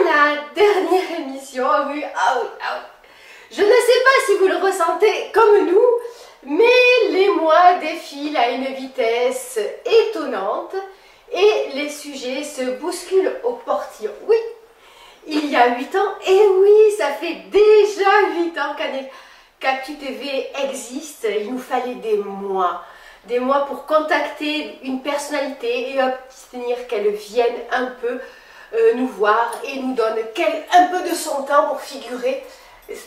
la dernière émission. Ah oui, ah oui, ah oui. Je ne sais pas si vous le ressentez comme nous, mais les mois défilent à une vitesse étonnante et les sujets se bousculent au portillon. Oui, il y a 8 ans, et oui, ça fait déjà 8 ans qu'Actu TV existe. Il nous fallait des mois pour contacter une personnalité et obtenir qu'elle vienne un peu nous voir et nous donne un peu de son temps pour figurer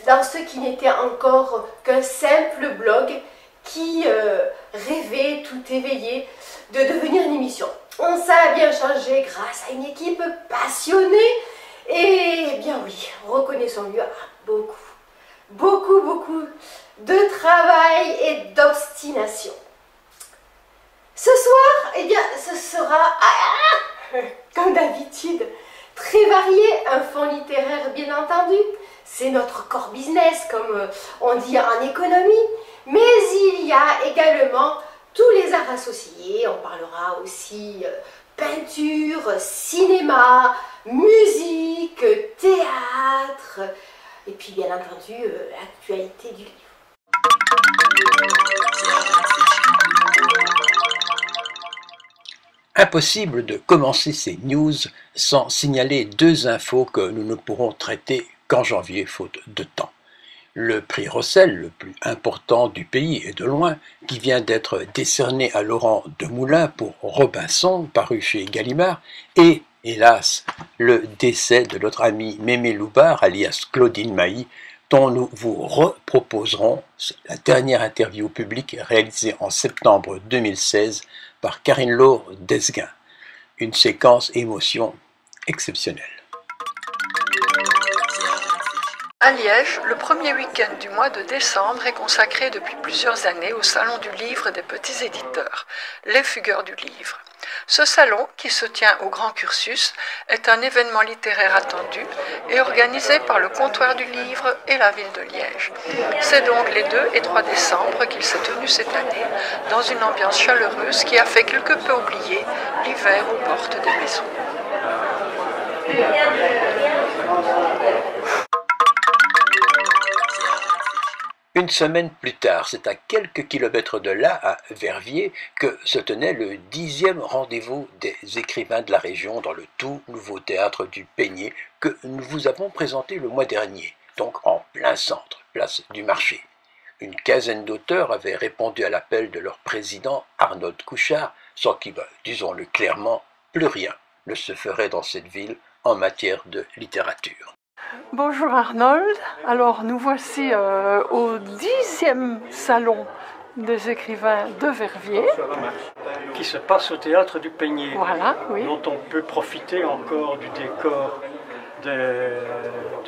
dans ce qui n'était encore qu'un simple blog qui rêvait tout éveillé de devenir une émission. Ça a bien changé grâce à une équipe passionnée et bien oui, reconnaissons-lui, beaucoup de travail et d'obstination. Ce soir, eh bien, ce sera, comme d'habitude, très varié, un fond littéraire bien entendu, c'est notre core business comme on dit en économie, mais il y a également tous les arts associés, on parlera aussi peinture, cinéma, musique, théâtre, et puis bien entendu l'actualité du livre. Impossible de commencer ces news sans signaler 2 infos que nous ne pourrons traiter qu'en janvier, faute de temps. Le prix Rossel, le plus important du pays et de loin, qui vient d'être décerné à Laurent Demoulin pour Robinson, paru chez Gallimard, et, hélas, le décès de notre amie Mémé Loubard, alias Claudine Mailly, dont nous vous reproposerons la dernière interview publique réalisée en septembre 2016 par Karine-Laure Desguin. Une séquence émotion exceptionnelle. À Liège, le premier week-end du mois de décembre est consacré depuis plusieurs années au Salon du Livre des petits éditeurs, les Fugueurs du Livre. Ce salon, qui se tient au Grand Cursus, est un événement littéraire attendu et organisé par le Comptoir du Livre et la ville de Liège. C'est donc les 2 et 3 décembre qu'il s'est tenu cette année, dans une ambiance chaleureuse qui a fait quelque peu oublier l'hiver aux portes des maisons. Une semaine plus tard, c'est à quelques kilomètres de là, à Verviers, que se tenait le 10e rendez-vous des écrivains de la région dans le tout nouveau théâtre du Peigné que nous vous avons présenté le mois dernier, donc en plein centre, place du marché. Une quinzaine d'auteurs avaient répondu à l'appel de leur président Arnold Couchard, sans qui, disons-le clairement, plus rien ne se ferait dans cette ville en matière de littérature. Bonjour Arnold, alors nous voici au 10e salon des écrivains de Verviers. Qui se passe au théâtre du Peigné, voilà, oui. Dont on peut profiter encore du décor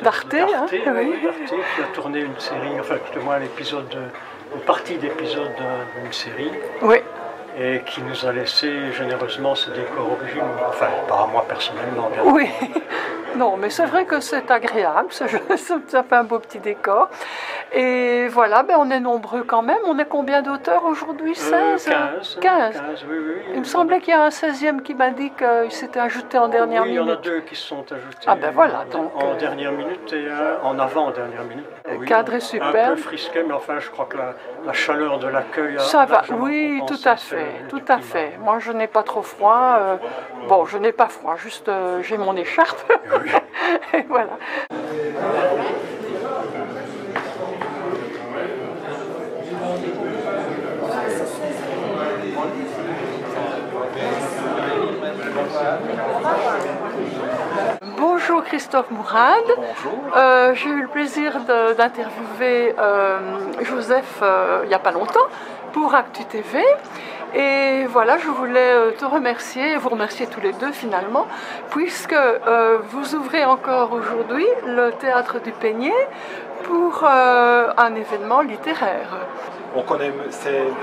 d'Arte, hein, qui a tourné une série, enfin justement une partie d'épisode d'une série. Oui. Et qui nous a laissé généreusement ce décor original, enfin pas à moi personnellement bien. Oui, non mais c'est vrai que c'est agréable, ça fait un beau petit décor. Et voilà, on est nombreux quand même, on est combien d'auteurs aujourd'hui? 16 15, oui. Il me semblait qu'il y a un 16e qui m'a dit qu'il s'était ajouté en dernière minute. Oui, il y en a 2 qui se sont ajoutés. Ah ben voilà, donc... En dernière minute et en avant-dernière minute. Le cadre est super. Un peu frisqué, mais enfin je crois que la chaleur de l'accueil... Ça va, oui, tout à fait. Moi je n'ai pas trop froid, bon je n'ai pas froid, juste j'ai mon écharpe. Oui. Et voilà. Bonjour Christophe Mourad. Bonjour. J'ai eu le plaisir d'interviewer Joseph il n'y a pas longtemps pour Actu TV. Et voilà, je voulais te remercier, vous remercier tous les deux finalement, puisque vous ouvrez encore aujourd'hui le Théâtre du Peigné pour un événement littéraire. On connaît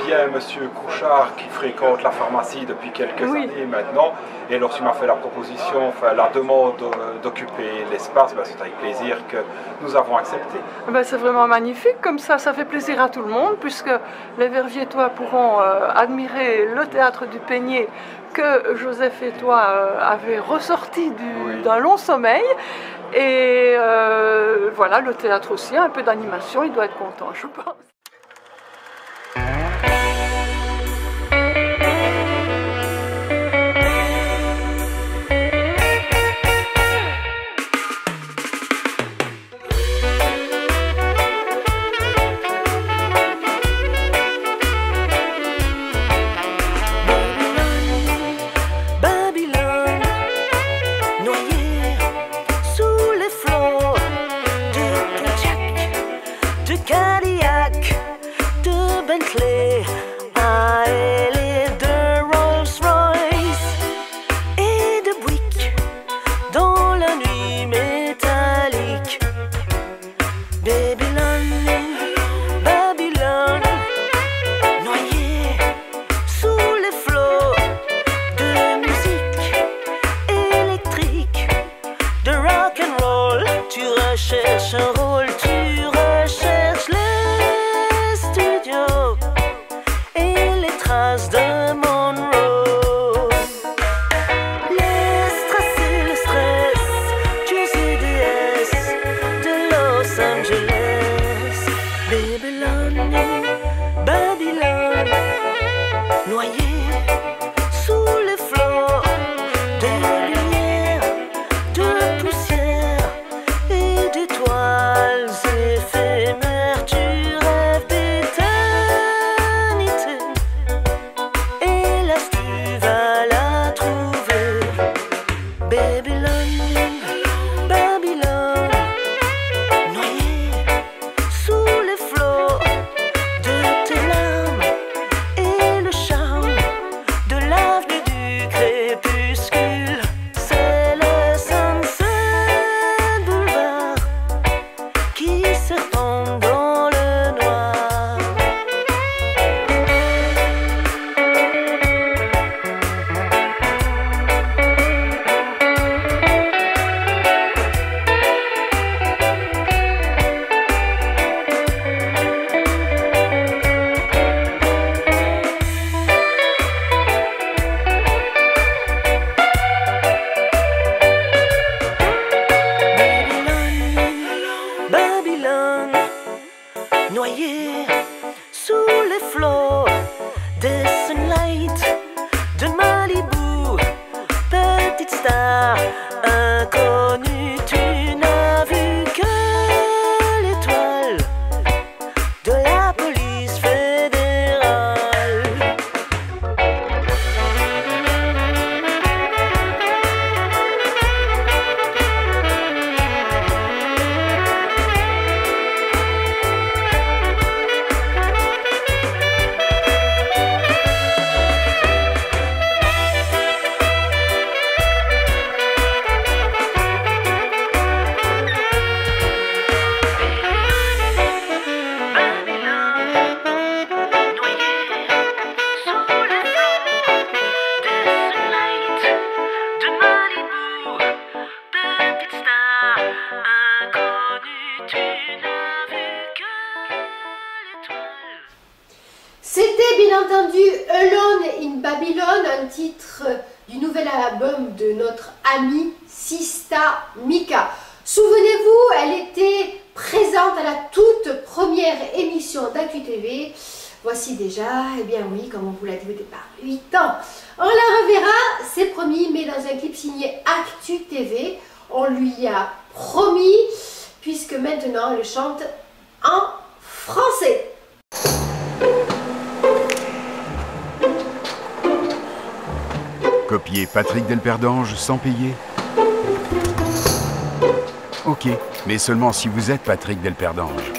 bien M. Couchard qui fréquente la pharmacie depuis quelques années maintenant. Et lorsqu'il m'a fait la proposition, la demande d'occuper l'espace, c'est avec plaisir que nous avons accepté. C'est vraiment magnifique, comme ça fait plaisir à tout le monde, puisque les Verviétois pourront admirer le Théâtre du Peigné que Joseph et toi avez ressorti d'un long sommeil. Et voilà, le théâtre aussi, un peu d'animation, il doit être content, je pense. C'était bien entendu Alone in Babylon, un titre du nouvel album de notre amie Sista Mika. Souvenez-vous, elle était présente à la toute première émission d'Actu TV. Voici déjà, eh bien oui, comme on vous l'a dit au départ, 8 ans. On la reverra, c'est promis, mais dans un clip signé Actu TV. On lui a promis, puisque maintenant elle chante en français. Copier Patrick Delperdange sans payer? Ok, mais seulement si vous êtes Patrick Delperdange.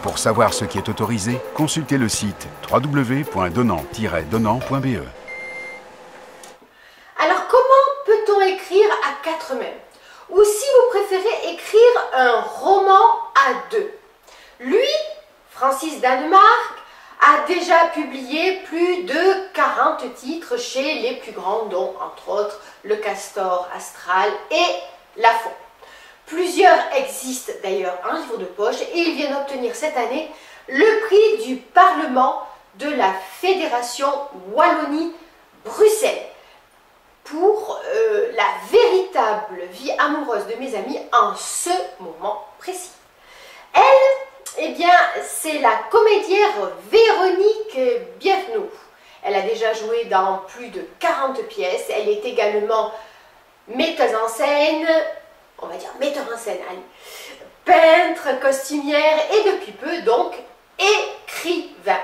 Pour savoir ce qui est autorisé, consultez le site www.donnant-donnant.be. Alors comment peut-on écrire à 4 mains? Ou si vous préférez écrire un roman à 2? Lui, Francis Danemark, a déjà publié plus de 40 titres chez les plus grands, dont entre autres Le Castor Astral et La Fond. Plusieurs existent d'ailleurs en livre de poche et il vient d'obtenir cette année le prix du Parlement de la Fédération Wallonie-Bruxelles. pour la véritable vie amoureuse de mes amis en ce moment précis. Elle, eh bien, c'est la comédienne Véronique Bienvenue. Elle a déjà joué dans plus de 40 pièces. Elle est également metteuse en scène, on va dire metteur en scène, allez, peintre, costumière et depuis peu donc écrivain.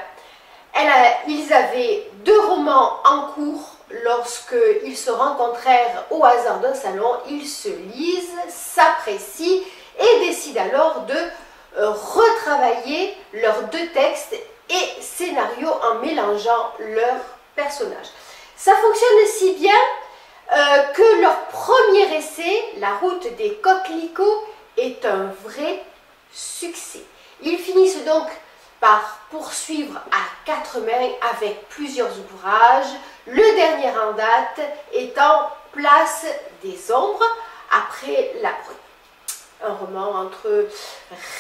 Ils avaient 2 romans en cours. Lorsqu'ils se rencontrèrent au hasard d'un salon, ils se lisent, s'apprécient et décident alors de retravailler leurs 2 textes et scénarios en mélangeant leurs personnages. Ça fonctionne si bien que leur premier essai, La route des coquelicots, est un vrai succès. Ils finissent donc par poursuivre à 4 mains avec plusieurs ouvrages, le dernier en date étant Place des ombres après la brume. Un roman entre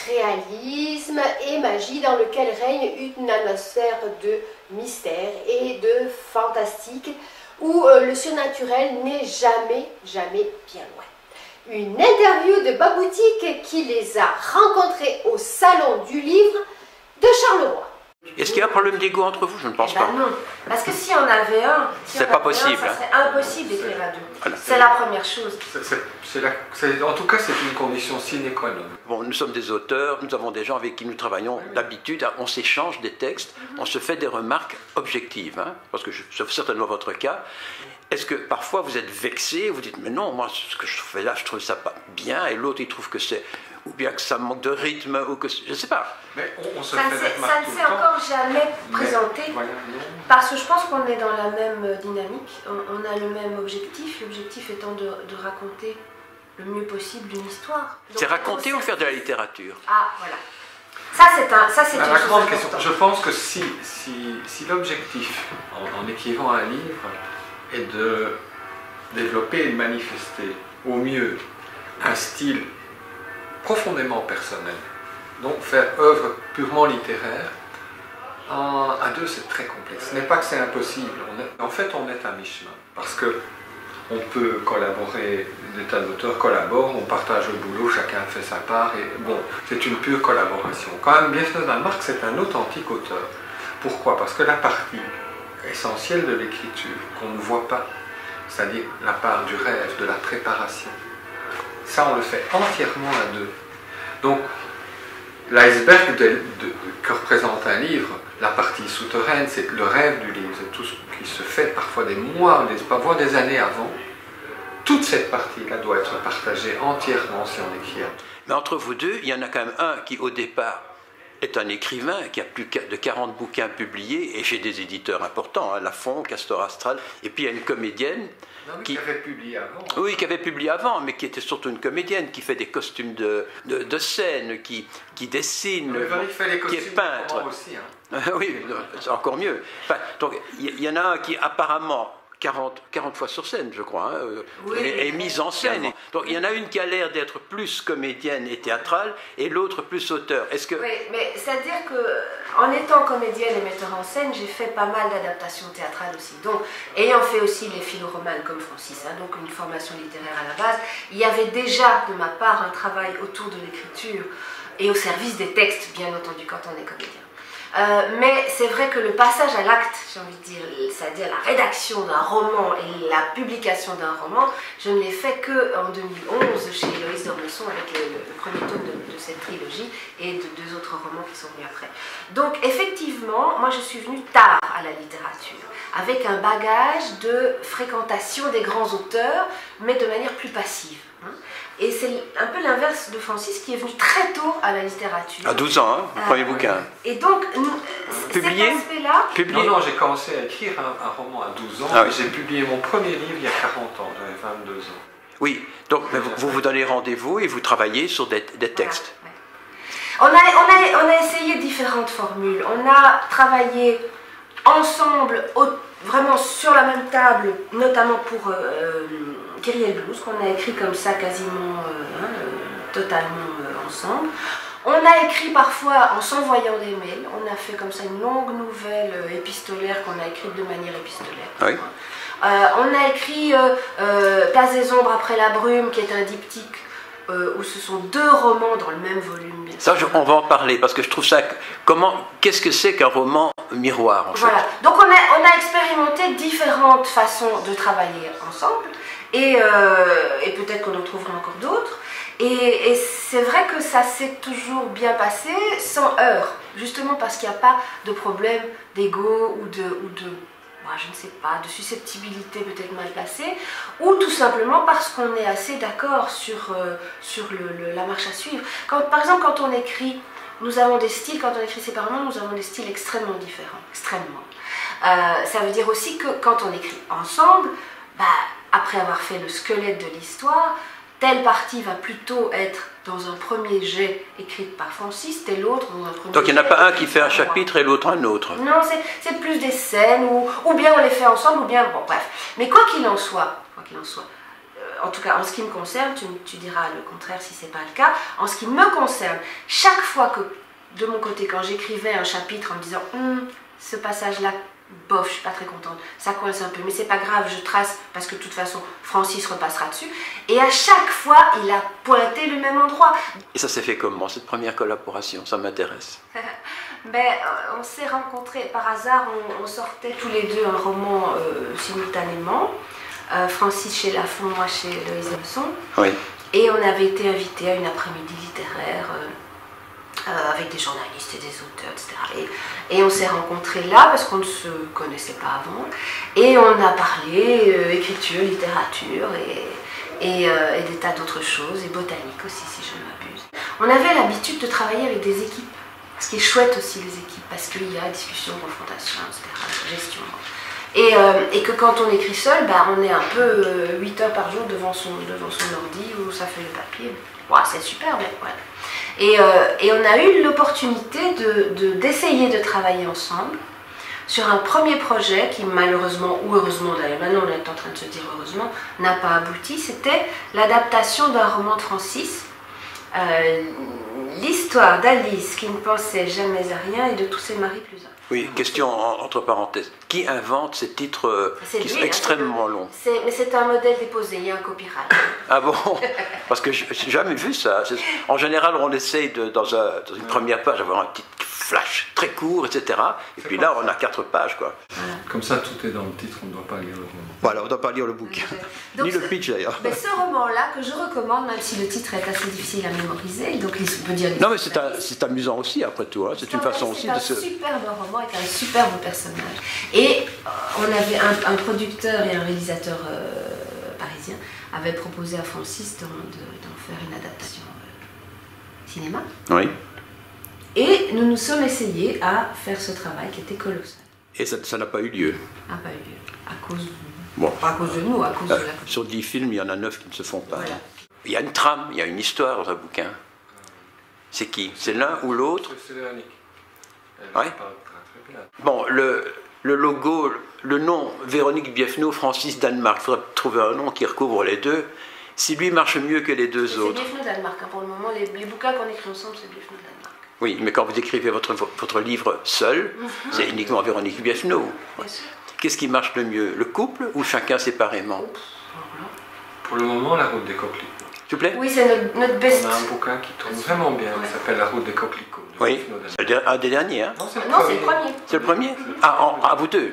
réalisme et magie dans lequel règne une atmosphère de mystère et de fantastique où le surnaturel n'est jamais bien loin. Une interview de Baboutique qui les a rencontrés au Salon du Livre de Charleroi. Est-ce qu'il y a un problème d'ego entre vous? Je ne pense pas. Non, parce que si on avait un, c'est pas possible. Ça serait impossible d'écrire à 2. Voilà. C'est la première chose. En tout cas, c'est une condition sine qua non. Bon, nous sommes des auteurs, nous avons des gens avec qui nous travaillons d'habitude, on s'échange des textes, on se fait des remarques objectives, hein, parce que c'est certainement votre cas. Est-ce que parfois vous êtes vexé, vous dites mais non, moi ce que je fais là, je trouve ça pas bien, et l'autre il trouve que c'est, ou bien que ça manque de rythme, ou que je ne sais pas. Mais on se ça fait ne s'est encore jamais présenté, voilà, parce que je pense qu'on est dans la même dynamique, on a le même objectif, l'objectif étant de raconter le mieux possible une histoire. C'est raconter ou faire de la littérature? Ah, voilà. Ça, c'est une grande question. importante. Je pense que si l'objectif, en écrivant un livre, est de développer et de manifester au mieux un style profondément personnel, donc faire œuvre purement littéraire, à 2 c'est très complexe. Ce n'est pas que c'est impossible, en fait on est à mi-chemin, parce que on peut collaborer, des tas d'auteurs collaborent, on partage le boulot, chacun fait sa part, et bon, c'est une pure collaboration. Quand même, Bienvenue dans Marc, c'est un authentique auteur. Pourquoi? Parce que la partie essentielle de l'écriture, qu'on ne voit pas, c'est-à-dire la part du rêve, de la préparation, ça on le fait entièrement à 2. Donc, l'iceberg que représente un livre, la partie souterraine, c'est le rêve du livre, c'est tout ce qui se fait parfois des mois, voire des années avant. Toute cette partie-là doit être partagée entièrement si on écrit. Mais entre vous deux, il y en a quand même un qui au départ est un écrivain qui a plus de 40 bouquins publiés et chez des éditeurs importants, hein, Lafon, Castor Astral, et puis il y a une comédienne qui avait publié avant. Oui, qui avait publié avant, mais qui était surtout une comédienne qui fait des costumes de scène, qui dessine, qui est peintre. Aussi, hein. Oui, c'est encore mieux. Enfin, donc il y en a un qui apparemment 40 fois sur scène, je crois, hein, oui, est mise en scène. Donc il y en a une qui a l'air d'être plus comédienne et théâtrale, et l'autre plus auteur. Est-ce que... Oui, mais c'est-à-dire qu'en étant comédienne et metteur en scène, j'ai fait pas mal d'adaptations théâtrales aussi. Donc, ayant fait aussi les philoromanes comme Francis, hein, donc une formation littéraire à la base, il y avait déjà de ma part un travail autour de l'écriture et au service des textes, bien entendu, quand on est comédien. Mais c'est vrai que le passage à l'acte, j'ai envie de dire, c'est-à-dire la rédaction d'un roman et la publication d'un roman, je ne l'ai fait qu'en 2011 chez Héloïse d'Ormesson avec le premier tome de cette trilogie et de 2 autres romans qui sont venus après. Donc effectivement, moi je suis venue tard à la littérature, avec un bagage de fréquentation des grands auteurs, mais de manière plus passive. Et c'est un peu l'inverse de Francis qui est venu très tôt à la littérature. À 12 ans, hein, le premier bouquin. Et donc, publié, cet aspect-là... Non, j'ai commencé à écrire un roman à 12 ans. Ah oui. J'ai publié mon premier livre il y a 40 ans, j'avais 22 ans. Oui, donc vous donnez rendez-vous et vous travaillez sur des textes. Voilà, ouais. On a essayé différentes formules. On a travaillé ensemble, vraiment sur la même table, notamment pour Kyriel Blues, qu'on a écrit comme ça quasiment totalement ensemble. On a écrit parfois en s'envoyant des mails, on a fait comme ça une longue nouvelle épistolaire qu'on a écrite de manière épistolaire. Oui. On a écrit Place des ombres après la brume, qui est un diptyque où ce sont 2 romans dans le même volume. Bien ça, on va en parler, parce que je trouve ça... Qu'est-ce que c'est qu'un roman miroir, en fait? Voilà, donc on a expérimenté différentes façons de travailler ensemble, et peut-être qu'on en trouvera encore d'autres. Et c'est vrai que ça s'est toujours bien passé, sans heurts, justement parce qu'il n'y a pas de problème d'ego ou de je ne sais pas, de susceptibilité peut-être mal placée, ou tout simplement parce qu'on est assez d'accord sur la marche à suivre. Par exemple, quand on écrit, nous avons des styles, quand on écrit séparément, nous avons des styles extrêmement différents, extrêmement. Ça veut dire aussi que quand on écrit ensemble, après avoir fait le squelette de l'histoire, telle partie va plutôt être dans un premier jet écrite par Francis, telle autre dans un premier jet. Donc il n'y en a pas un qui fait un chapitre et l'autre un autre. Non, c'est plus des scènes, ou bien on les fait ensemble, ou bien, bon bref. Mais quoi qu'il en soit, en tout cas en ce qui me concerne, tu diras le contraire si ce n'est pas le cas, en ce qui me concerne, chaque fois que, de mon côté, quand j'écrivais un chapitre en me disant « ce passage-là, bof, je suis pas très contente, ça coince un peu, mais c'est pas grave, je trace parce que de toute façon Francis repassera dessus. » Et à chaque fois, il a pointé le même endroit. Et ça s'est fait comment, cette première collaboration? Ça m'intéresse. On s'est rencontrés par hasard, on sortait tous les deux un roman simultanément. Francis chez Lafon, moi chez Loïse Hobson. Oui. Et on avait été invités à une après-midi littéraire avec des journalistes et des auteurs, etc. Et on s'est rencontrés là parce qu'on ne se connaissait pas avant. Et on a parlé écriture, littérature et des tas d'autres choses, et botanique aussi si je ne m'abuse. On avait l'habitude de travailler avec des équipes, ce qui est chouette aussi les équipes, parce qu'il y a discussion, confrontation, etc., gestion. Et que quand on écrit seul, on est un peu 8 heures par jour devant son ordi ou sa feuille de papier. C'est super, mais voilà. Et on a eu l'opportunité d'essayer de travailler ensemble sur un premier projet qui malheureusement, ou heureusement d'ailleurs, maintenant on est en train de se dire heureusement, n'a pas abouti. C'était l'adaptation d'un roman de Francis, l'histoire d'Alice qui ne pensait jamais à rien et de tous ses maris plus un. Oui, question entre parenthèses. Qui invente ces titres qui sont extrêmement longs? Mais c'est un modèle déposé, il y a un copyright. Ah bon? Parce que je n'ai jamais vu ça. En général, on essaye dans une première page d'avoir un petit flash très court, etc. Et puis là, on a 4 pages, quoi. Comme ça, tout est dans le titre, on ne doit pas lire le roman. Voilà, on ne doit pas lire le bouquin. Ni le pitch, d'ailleurs. Mais ce roman-là, que je recommande, même si le titre est assez difficile à mémoriser, donc il peut dire... Non, mais c'est amusant aussi, après tout. Hein. C'est une façon aussi de se... C'est un superbe roman avec un superbe personnage. Et on avait un producteur et un réalisateur parisien avaient proposé à Francis d'en faire une adaptation cinéma. Oui. Et nous nous sommes essayés à faire ce travail qui était colossal. Et ça n'a pas eu lieu. N'a pas eu lieu. À cause de... Bon. Pas à cause de nous, à cause de la... Sur 10 films, il y en a 9 qui ne se font pas. Voilà. Il y a une trame, il y a une histoire dans un bouquin. C'est qui? C'est l'un ou l'autre? C'est Véronique. Oui. Bon, le logo, le nom Véronique Biefno, Francis Danemark, il faudrait trouver un nom qui recouvre les deux. Si lui marche mieux que les deux autres. C'est Biefno Danemark, hein, pour le moment, les bouquins qu'on écrit ensemble, c'est Biefno Danemark. Oui, mais quand vous écrivez votre livre seul, c'est uniquement Véronique Biefno. Qu'est-ce qui marche le mieux? Le couple ou chacun séparément? Pour le moment, La Route des Coquelicots. S'il vous plaît? Oui, c'est notre best. On a un bouquin qui tourne vraiment bien, qui s'appelle La Route des Coquelicots. Oui, c'est un des derniers. Hein? Non, c'est le premier. C'est le premier? Ah, vous deux.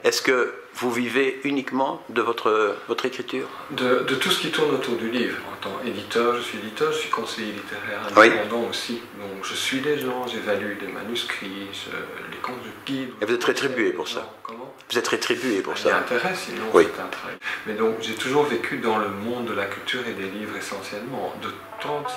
Est-ce que vous vivez uniquement de votre écriture? De tout ce qui tourne autour du livre. En tant qu'éditeur, je suis conseiller littéraire indépendant aussi. Donc je suis des gens, j'évalue des manuscrits, les comptes de guide. Et vous êtes rétribué pour ça? Comment? Vous êtes rétribué pour ça? Il y a intérêt, sinon c'est un travail. Mais donc j'ai toujours vécu dans le monde de la culture et des livres essentiellement, de tant que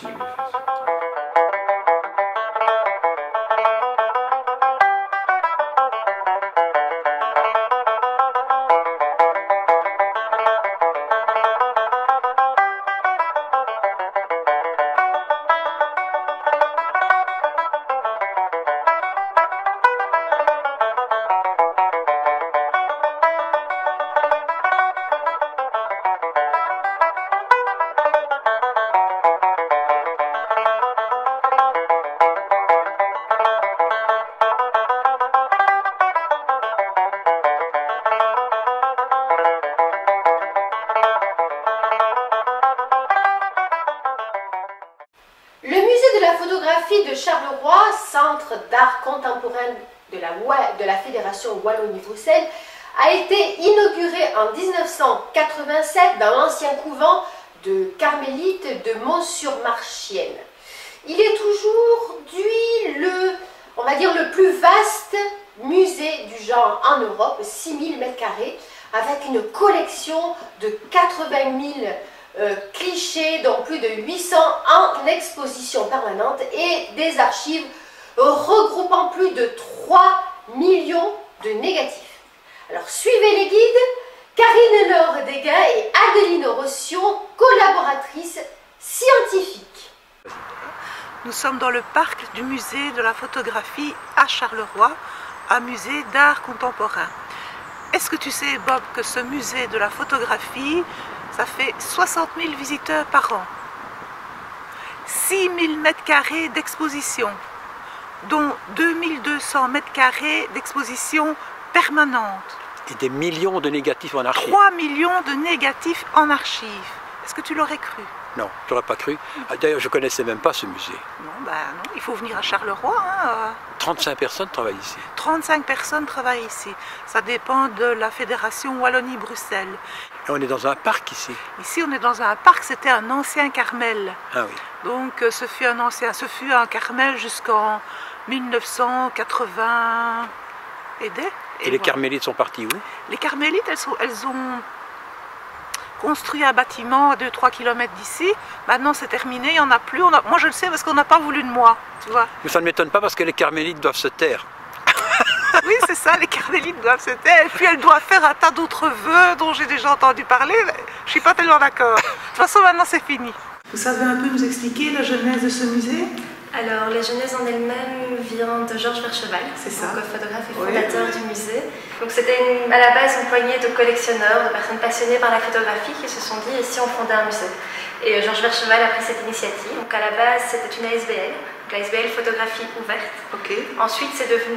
la photographie de Charleroi, centre d'art contemporain de la Fédération Wallonie-Bruxelles, a été inauguré en 1987 dans l'ancien couvent de Carmélites de Mont-sur-Marchienne. Il est aujourd'hui on va dire, le plus vaste musée du genre en Europe, 6000 m², avec une collection de 80 000 clichés, dont plus de 800 en exposition permanente et des archives regroupant plus de 3 millions de négatifs. Alors suivez les guides, Karine-Laure Degas et Adeline Rossio, collaboratrices scientifiques. Nous sommes dans le parc du musée de la photographie à Charleroi, un musée d'art contemporain. Est-ce que tu sais, Bob, que ce musée de la photographie, ça fait 60 000 visiteurs par an, 6 000 m² d'exposition, dont 2200 m² d'exposition permanente. Et des millions de négatifs en archives. 3 millions de négatifs en archives. Est-ce que tu l'aurais cru? Non, je n'aurais pas cru. D'ailleurs, je ne connaissais même pas ce musée. Non, non, il faut venir à Charleroi. 35 personnes travaillent ici. 35 personnes travaillent ici. Ça dépend de la Fédération Wallonie-Bruxelles. Et on est dans un parc ici. Ici, on est dans un parc, c'était un ancien Carmel. Ah oui. Donc, ce fut un Carmel jusqu'en 1980 et des. Et les Carmélites sont partis où? Les Carmélites, elles ont construit un bâtiment à 2-3 km d'ici. Maintenant, c'est terminé, il n'y en a plus. Moi, je le sais parce qu'on n'a pas voulu de moi, tu vois. Mais ça ne m'étonne pas parce que les Carmélites doivent se taire. Oui, c'est ça, les Carmélites doivent se taire. Et puis, elles doivent faire un tas d'autres vœux dont j'ai déjà entendu parler. Mais je ne suis pas tellement d'accord. De toute façon, maintenant, c'est fini. Vous savez un peu nous expliquer la genèse de ce musée? Alors, la genèse en elle-même vient de Georges Vercheval, donc photographe et fondateur du musée. Donc, c'était à la base une poignée de collectionneurs, de personnes passionnées par la photographie qui se sont dit, et si on fondait un musée? Et Georges Vercheval a pris cette initiative. Donc, à la base, c'était une ASBL, donc l'ASBL Photographie Ouverte. Ensuite,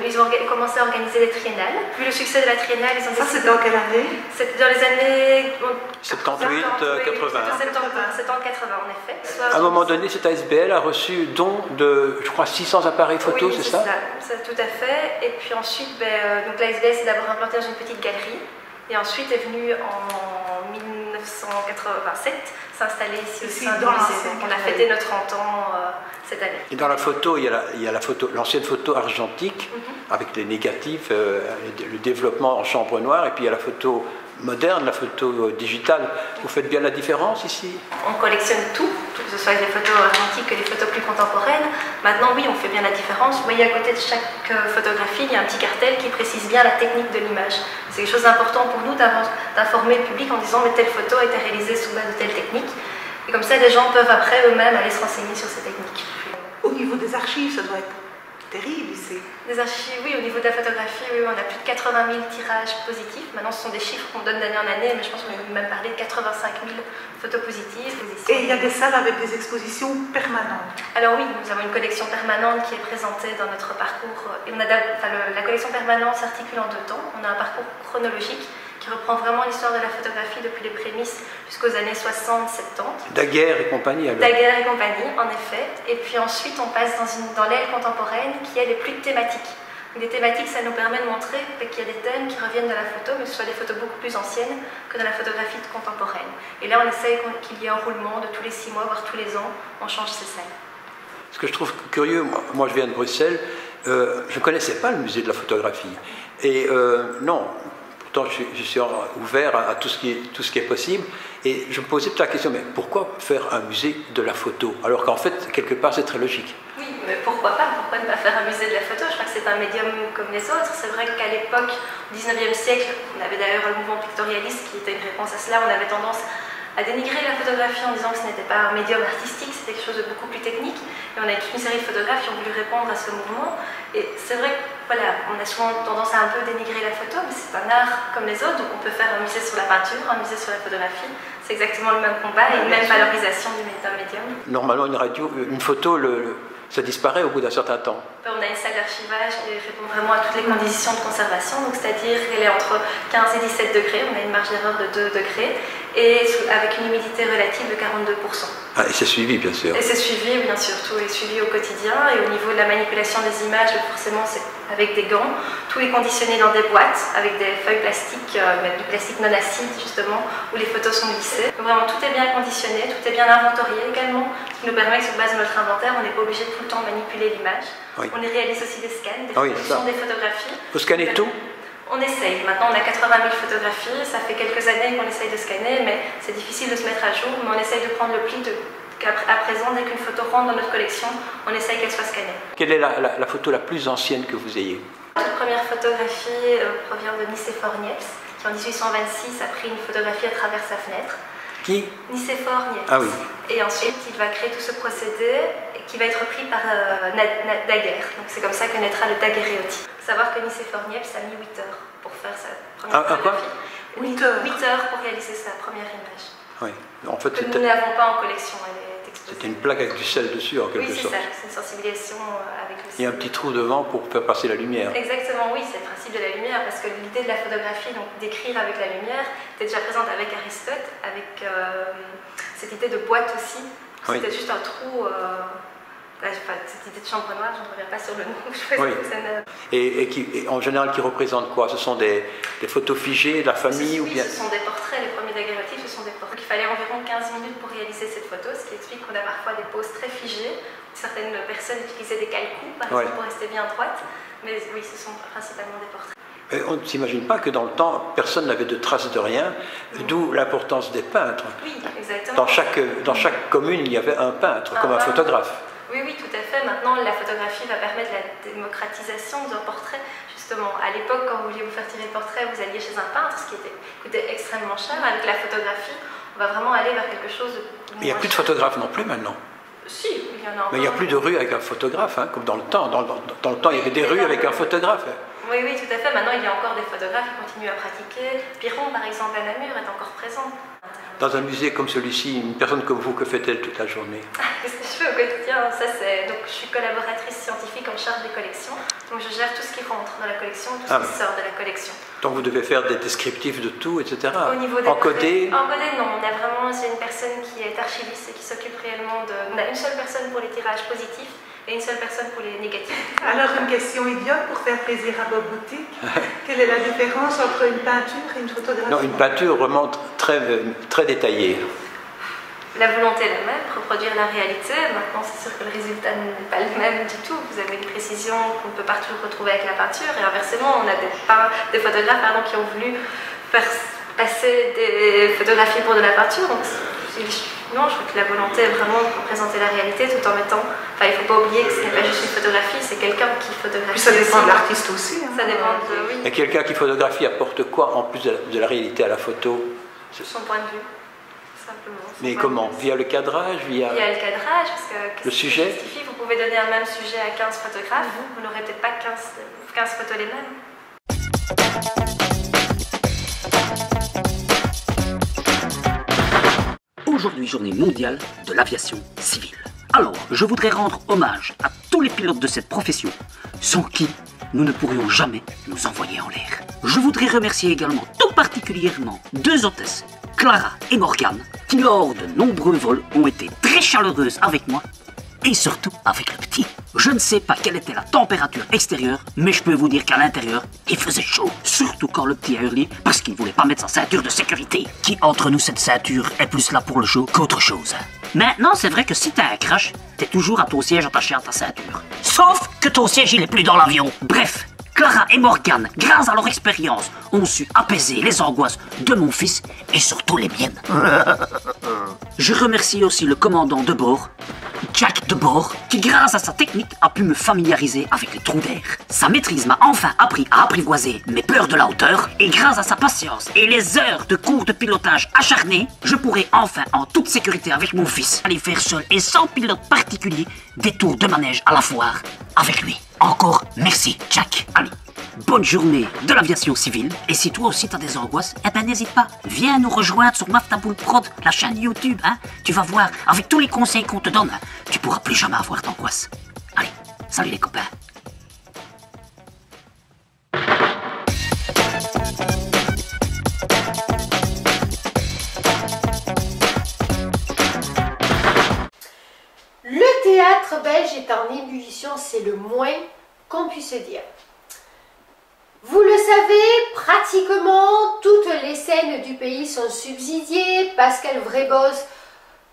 ils ont commencé à organiser des triennales. Puis le succès de la triennale, ils ont décidé... Ça, c'était en quelle année? C'était dans les années... 78, 80. 70, 80, en effet. À un moment donné, cette ASBL a reçu don de, je crois, 600 appareils photo, c'est ça? C'est tout à fait. Et puis ensuite, donc l'ASBL s'est d'abord implantée dans une petite galerie. Et ensuite est venue en 1987 s'installer ici au sein du musée. On a fêté nos 30 ans cette année. Et dans la photo, il y a l'ancienne photo argentique avec les négatifs, le développement en chambre noire, et puis il y a la photo moderne, la photo digitale. Vous faites bien la différence ici? On collectionne tout, que ce soit les photos argentiques que les photos plus contemporaines. Maintenant, oui, on fait bien la différence. Vous voyez, à côté de chaque photographie, il y a un petit cartel qui précise bien la technique de l'image. C'est quelque chose d'important pour nous d'informer le public en disant mais telle photo a été réalisée sous base de telle technique. Et comme ça, les gens peuvent après eux-mêmes aller se renseigner sur ces techniques. Au niveau des archives, ça doit être terrible ici. Des archives, oui, au niveau de la photographie, oui, on a plus de 80 000 tirages positifs. Maintenant, ce sont des chiffres qu'on donne d'année en année, mais je pense qu'on peut même parler de 85 000 photos positives. Et il y a des salles avec des expositions permanentes? Alors oui, nous avons une collection permanente qui est présentée dans notre parcours. Et la collection permanente s'articule en 2 temps. On a un parcours chronologique qui reprend vraiment l'histoire de la photographie depuis les prémices jusqu'aux années 60-70. Daguerre et compagnie alors? Daguerre et compagnie, en effet. Et puis ensuite, on passe dans l'aile contemporaine qui, elle, est plus thématique. Les thématiques, ça nous permet de montrer qu'il y a des thèmes qui reviennent dans la photo, mais ce soit des photos beaucoup plus anciennes que dans la photographie contemporaine. Et là, on essaye qu'il y ait un roulement de tous les 6 mois, voire tous les ans, on change ces salles. Ce que je trouve curieux, moi je viens de Bruxelles, je ne connaissais pas le musée de la photographie. Et non, pourtant je suis ouvert à tout ce qui est possible. Et je me posais peut-être la question, mais pourquoi faire un musée de la photo? Alors qu'en fait, quelque part, c'est très logique. Oui, mais pourquoi pas? Pourquoi ne pas faire un musée de la photo? Je crois que c'est un médium comme les autres. C'est vrai qu'à l'époque, au 19e siècle, on avait d'ailleurs le mouvement pictorialiste qui était une réponse à cela. On avait tendance à dénigrer la photographie en disant que ce n'était pas un médium artistique, c'était quelque chose de beaucoup plus technique. Et on a toute une série de photographes qui ont voulu répondre à ce mouvement. Et c'est vrai que voilà, on a souvent tendance à un peu dénigrer la photo, mais c'est un art comme les autres, donc on peut faire un musée sur la peinture, un musée sur la photographie. C'est exactement le même combat et une même valorisation d'un médium. Normalement, une photo, ça disparaît au bout d'un certain temps. On a une salle d'archivage qui répond vraiment à toutes les conditions de conservation, donc c'est-à-dire qu'elle est entre 15 et 17 degrés, on a une marge d'erreur de 2 degrés, et avec une humidité relative de 42%. Ah, et c'est suivi, bien sûr. Et c'est suivi, bien sûr, tout est suivi au quotidien, et au niveau de la manipulation des images, forcément c'est avec des gants, tout est conditionné dans des boîtes, avec des feuilles plastiques, du plastique non acide justement, où les photos sont glissées. Donc vraiment tout est bien conditionné, tout est bien inventorié également, ce qui nous permet que sur base de notre inventaire, on n'est pas obligé de tout le temps manipuler l'image. Oui. On y réalise aussi des scans, des des photographies. Vous scannez tout? On essaye. Maintenant, on a 80 000 photographies. Ça fait quelques années qu'on essaye de scanner, mais c'est difficile de se mettre à jour. Mais on essaye de prendre le pli à présent, dès qu'une photo rentre dans notre collection, on essaye qu'elle soit scannée. Quelle est la photo la plus ancienne que vous ayez? La toute première photographie provient de Nicéphore Niepce, qui en 1826 a pris une photographie à travers sa fenêtre. Qui? Nicéphore Niepce. Ah oui. Et ensuite, il va créer tout ce procédé qui va être repris par Daguerre. Donc c'est comme ça que naîtra le daguerréotype. Il faut savoir que Nicéphore Niepce a mis 8 heures pour faire sa première photographie. 8 heures. 8 heures pour réaliser sa première image. Oui. En fait, que nous n'avons pas en collection. C'était une plaque avec du sel dessus, en quelque sorte. Oui, c'est ça. C'est une sensibilisation avec le sel. Il y a un petit trou devant pour faire passer la lumière. Exactement, oui, c'est le principe de la lumière, parce que l'idée de la photographie, donc d'écrire avec la lumière, était déjà présente avec Aristote, avec cette idée de boîte aussi. C'était juste un trou. Cette idée de chambre noire, je ne reviens pas sur le nom. Et en général, qui représente quoi? Ce sont des photos figées de la famille ou bien... ce sont des portraits. Les premiers daguerréotypes, ce sont des portraits. Il fallait environ 15 minutes pour réaliser cette photo, ce qui explique qu'on a parfois des poses très figées. Certaines personnes utilisaient des calcous, par exemple, pour rester bien droite. Mais oui, ce sont principalement des portraits. Mais on ne s'imagine pas que dans le temps, personne n'avait de traces de rien, d'où l'importance des peintres. Oui, exactement. Dans chaque commune, il y avait un peintre, comme un photographe. Oui, oui, tout à fait. Maintenant, la photographie va permettre la démocratisation d'un portrait. Justement, à l'époque, quand vous vouliez vous faire tirer le portrait, vous alliez chez un peintre, ce qui coûtait extrêmement cher. Avec la photographie, on va vraiment aller vers quelque chose de... Il n'y a plus de photographes non plus maintenant. Si, il y en a encore. Mais il n'y a plus de rue avec un photographe, hein, comme dans le temps. Dans le temps, il y avait des rues avec un photographe. Oui, oui, tout à fait. Maintenant, il y a encore des photographes qui continuent à pratiquer. Piron, par exemple, à Namur, est encore présent. Dans un musée comme celui-ci, une personne comme vous, que fait-elle toute la journée? Qu'est-ce que je fais au quotidien? Donc, je suis collaboratrice scientifique en charge des collections. Donc, je gère tout ce qui rentre dans la collection, tout ce qui sort de la collection. Donc, vous devez faire des descriptifs de tout, etc. Au niveau des encodé? Encodé, non. C'est une personne qui est archiviste et qui s'occupe réellement de... On a une seule personne pour les tirages positifs et une seule personne pour les négatifs. Alors, une question idiote pour faire plaisir à Bob Boutique. Quelle est la différence entre une peinture et une photographie? Non, une peinture remonte très détaillée. La volonté est la même, reproduire la réalité. Maintenant, c'est sûr que le résultat n'est pas le même du tout. Vous avez une précision qu'on ne peut pas toujours retrouver avec la peinture. Et inversement, on a des photographes qui ont voulu faire passer des photographies pour de la peinture. Donc, non, je trouve que la volonté est vraiment de représenter la réalité tout en mettant... il ne faut pas oublier que ce n'est pas juste une photographie, c'est quelqu'un qui photographie. Puis ça dépend de l'artiste aussi. Ça dépend de... Oui. Et quelqu'un qui photographie apporte quoi en plus de la réalité à la photo? Son point de vue, simplement. Mais comment? Via le cadrage? Via le cadrage, parce que... Le sujet? Vous pouvez donner un même sujet à 15 photographes, vous n'aurez peut-être pas 15 photos les mêmes. Aujourd'hui, journée mondiale de l'aviation civile. Alors, je voudrais rendre hommage à tous les pilotes de cette profession, sans qui nous ne pourrions jamais nous envoyer en l'air. Je voudrais remercier également tout particulièrement 2 hôtesses, Clara et Morgane, qui lors de nombreux vols ont été très chaleureuses avec moi et surtout avec le petit. Je ne sais pas quelle était la température extérieure, mais je peux vous dire qu'à l'intérieur, il faisait chaud. Surtout quand le petit a hurlé parce qu'il voulait pas mettre sa ceinture de sécurité. Qui entre nous, cette ceinture est plus là pour le show qu'autre chose. Maintenant, c'est vrai que si t'as un crash, t'es toujours à ton siège attaché à ta ceinture. Sauf que ton siège, il est plus dans l'avion. Bref, Clara et Morgane, grâce à leur expérience, ont su apaiser les angoisses de mon fils et surtout les miennes. Je remercie aussi le commandant de bord, Jack de bord, qui grâce à sa technique a pu me familiariser avec les trous d'air. Sa maîtrise m'a enfin appris à apprivoiser mes peurs de la hauteur, et grâce à sa patience et les heures de cours de pilotage acharnés, je pourrai enfin en toute sécurité avec mon fils aller faire seul et sans pilote particulier des tours de manège à la foire avec lui. Encore merci Jack. Allez, bonne journée de l'aviation civile. Et si toi aussi t'as des angoisses, eh ben n'hésite pas, viens nous rejoindre sur Maftaboul Prod, la chaîne YouTube, hein. Tu vas voir, avec tous les conseils qu'on te donne, tu pourras plus jamais avoir d'angoisse. Allez, salut les copains. Le théâtre belge est en ébullition, c'est le moins qu'on puisse dire. Vous le savez, pratiquement toutes les scènes du pays sont subsidiées. Pascal Vrébos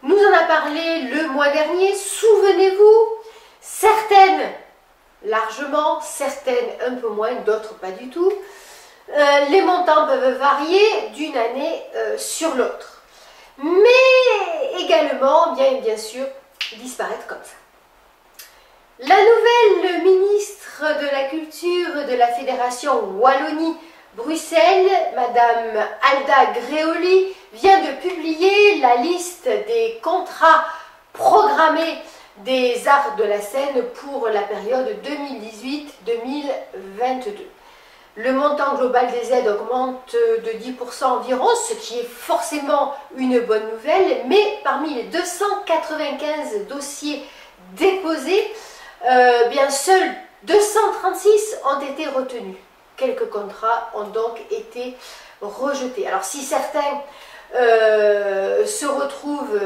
nous en a parlé le mois dernier, souvenez-vous. Certaines largement, certaines un peu moins, d'autres pas du tout. Les montants peuvent varier d'une année sur l'autre. Mais également, bien sûr, disparaître comme ça. La nouvelle ministre de la Culture de la Fédération Wallonie-Bruxelles, Madame Alda Gréoli, vient de publier la liste des contrats programmés des arts de la scène pour la période 2018-2022. Le montant global des aides augmente de 10% environ, ce qui est forcément une bonne nouvelle, mais parmi les 295 dossiers déposés, bien seuls 236 ont été retenus. Quelques contrats ont donc été rejetés. Alors si certains se retrouvent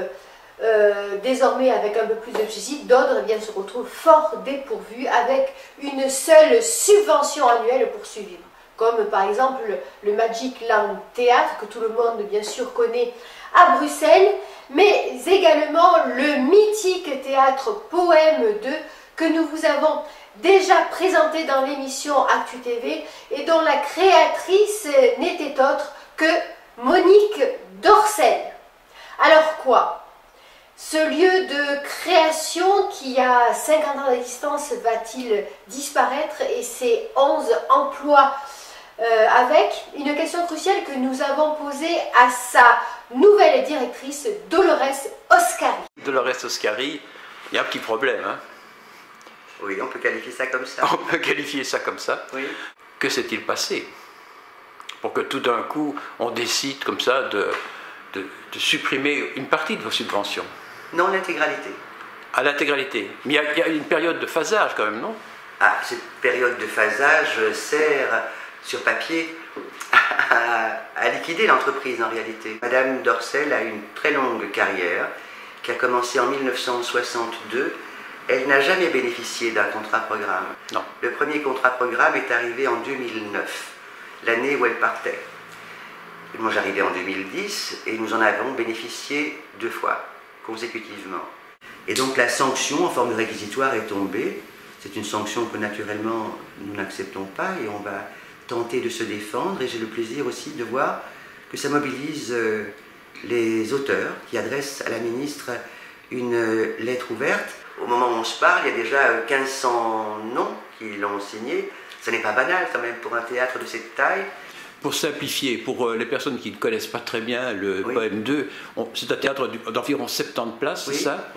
désormais avec un peu plus de déficit, d'autres se retrouvent fort dépourvus avec une seule subvention annuelle pour survivre. Comme par exemple le Magic Land Théâtre, que tout le monde bien sûr connaît à Bruxelles, mais également le mythique théâtre Poème 2 que nous vous avons déjà présenté dans l'émission Actu TV et dont la créatrice n'était autre que Monique Dorcel. Alors quoi? Ce lieu de création qui a 50 ans d'existence va-t-il disparaître et ses 11 emplois avec une question cruciale que nous avons posée à sa nouvelle directrice, Dolores Oscari. Dolores Oscari, il y a un petit problème. Hein? Oui, on peut qualifier ça comme ça. On peut qualifier ça comme ça. Oui. Que s'est-il passé pour que tout d'un coup on décide comme ça de supprimer une partie de vos subventions? Non, l'intégralité. À l'intégralité. Mais il y a une période de phasage quand même, non? Ah, cette période de phasage sert, sur papier, à liquider l'entreprise en réalité. Madame Dorcel a une très longue carrière qui a commencé en 1962. Elle n'a jamais bénéficié d'un contrat programme. Non. Le premier contrat programme est arrivé en 2009, l'année où elle partait. Moi j'arrivais en 2010 et nous en avons bénéficié 2 fois, consécutivement. Et donc la sanction en forme de réquisitoire est tombée. C'est une sanction que naturellement nous n'acceptons pas et on va tenter de se défendre. Et j'ai le plaisir aussi de voir que ça mobilise les auteurs qui adressent à la ministre une lettre ouverte. Au moment où on se parle, il y a déjà 1500 noms qui l'ont signé. Ce n'est pas banal quand même pour un théâtre de cette taille. Pour simplifier, pour les personnes qui ne connaissent pas très bien le Poème 2, c'est un théâtre d'environ 70 places, c'est ça,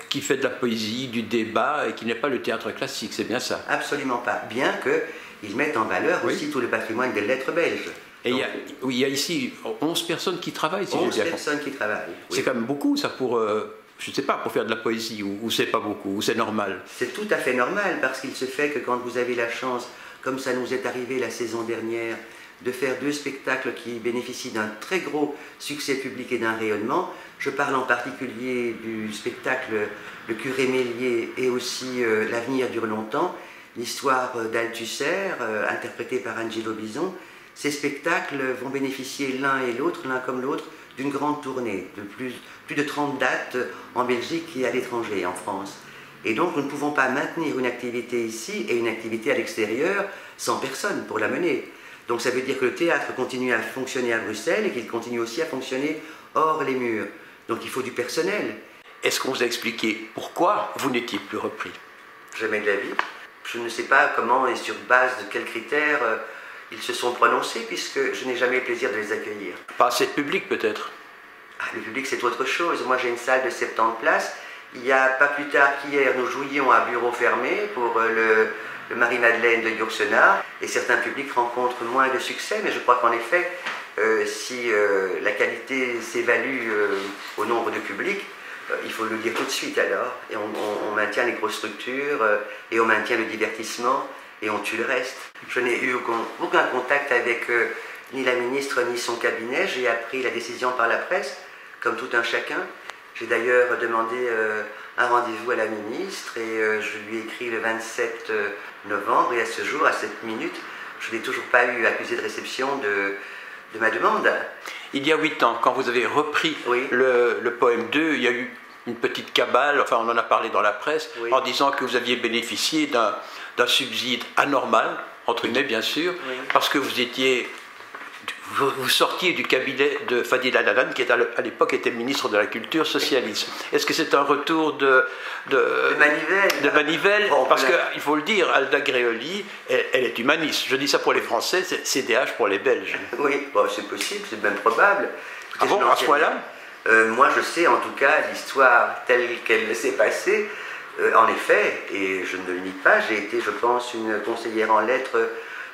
qui fait de la poésie, du débat et qui n'est pas le théâtre classique, c'est bien ça? Absolument pas, bien qu'ils mettent en valeur aussi tout le patrimoine des lettres belges. Et il y a ici 11 personnes qui travaillent, si 11 j'ai bien personnes qui travaillent. C'est quand même beaucoup ça pour, je ne sais pas, pour faire de la poésie, ou c'est pas beaucoup, ou c'est normal? C'est tout à fait normal, parce qu'il se fait que quand vous avez la chance, comme ça nous est arrivé la saison dernière, de faire 2 spectacles qui bénéficient d'un très gros succès public et d'un rayonnement. Je parle en particulier du spectacle Le Curé Mélier et aussi L'avenir dure longtemps, l'histoire d'Althusser, interprétée par Angelo Bison. Ces spectacles vont bénéficier l'un et l'autre, l'un comme l'autre, d'une grande tournée, de plus de 30 dates en Belgique et à l'étranger, en France. Et donc nous ne pouvons pas maintenir une activité ici et une activité à l'extérieur sans personne pour la mener. Donc ça veut dire que le théâtre continue à fonctionner à Bruxelles et qu'il continue aussi à fonctionner hors les murs. Donc il faut du personnel. Est-ce qu'on vous a expliqué pourquoi vous n'étiez plus repris? Jamais de la vie. Je ne sais pas comment et sur base de quels critères ils se sont prononcés, puisque je n'ai jamais le plaisir de les accueillir. Pas assez de public peut-être? Le public c'est autre chose. Moi j'ai une salle de 70 places. Il n'y a pas plus tard qu'hier, nous jouions à bureau fermé pour le Marie-Madeleine de Yourcenar, et certains publics rencontrent moins de succès, mais je crois qu'en effet, si la qualité s'évalue au nombre de publics, il faut le dire tout de suite alors, et on maintient les grosses structures, et on maintient le divertissement, et on tue le reste. Je n'ai eu aucun contact avec ni la ministre ni son cabinet, j'ai appris la décision par la presse, comme tout un chacun. J'ai d'ailleurs demandé un rendez-vous à la ministre et je lui ai écrit le 27 novembre et à ce jour, à cette minute, je n'ai toujours pas eu accusé de réception de ma demande. Il y a 8 ans, quand vous avez repris le poème 2, il y a eu une petite cabale, enfin on en a parlé dans la presse, en disant que vous aviez bénéficié d'un subside anormal, entre guillemets bien sûr, parce que vous sortiez du cabinet de Fadila Lalan, qui à l'époque était ministre de la Culture socialiste. Est-ce que c'est un retour de manivelle parce qu'il faut le dire, Alda Gréoli, elle est humaniste. Je dis ça pour les Français, c'est CDH pour les Belges. Oui, bon, c'est possible, c'est même probable. Écoutez, ah bon, à ce point-là moi, je sais en tout cas l'histoire telle qu'elle s'est passée. En effet, et je ne le nie pas, j'ai été, je pense, une conseillère en lettres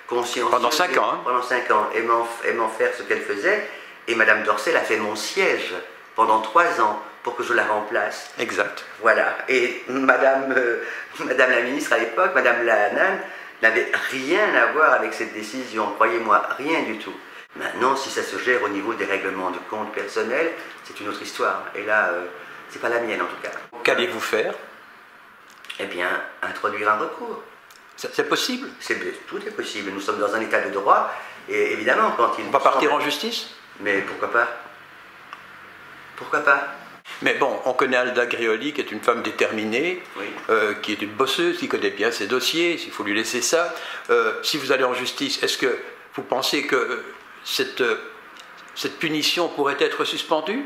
consciencieuse. Pendant 5 ans. Pendant 5 ans, aimant faire ce qu'elle faisait. Et Madame Dorcel a fait mon siège pendant 3 ans pour que je la remplace. Exact. Voilà. Et Madame la ministre à l'époque, Madame Lahanan, n'avait rien à voir avec cette décision. Croyez-moi, rien du tout. Maintenant, si ça se gère au niveau des règlements de compte personnels, c'est une autre histoire. Et là, c'est pas la mienne en tout cas. Qu'allez-vous faire? Eh bien, introduire un recours. C'est possible? Tout est possible. Nous sommes dans un état de droit. Et évidemment, quand il... On va partir en justice? Mais pourquoi pas? Pourquoi pas? Mais bon, on connaît Alda Gréoli, qui est une femme déterminée, qui est une bosseuse, qui connaît bien ses dossiers, il faut lui laisser ça. Si vous allez en justice, est-ce que vous pensez que cette punition pourrait être suspendue?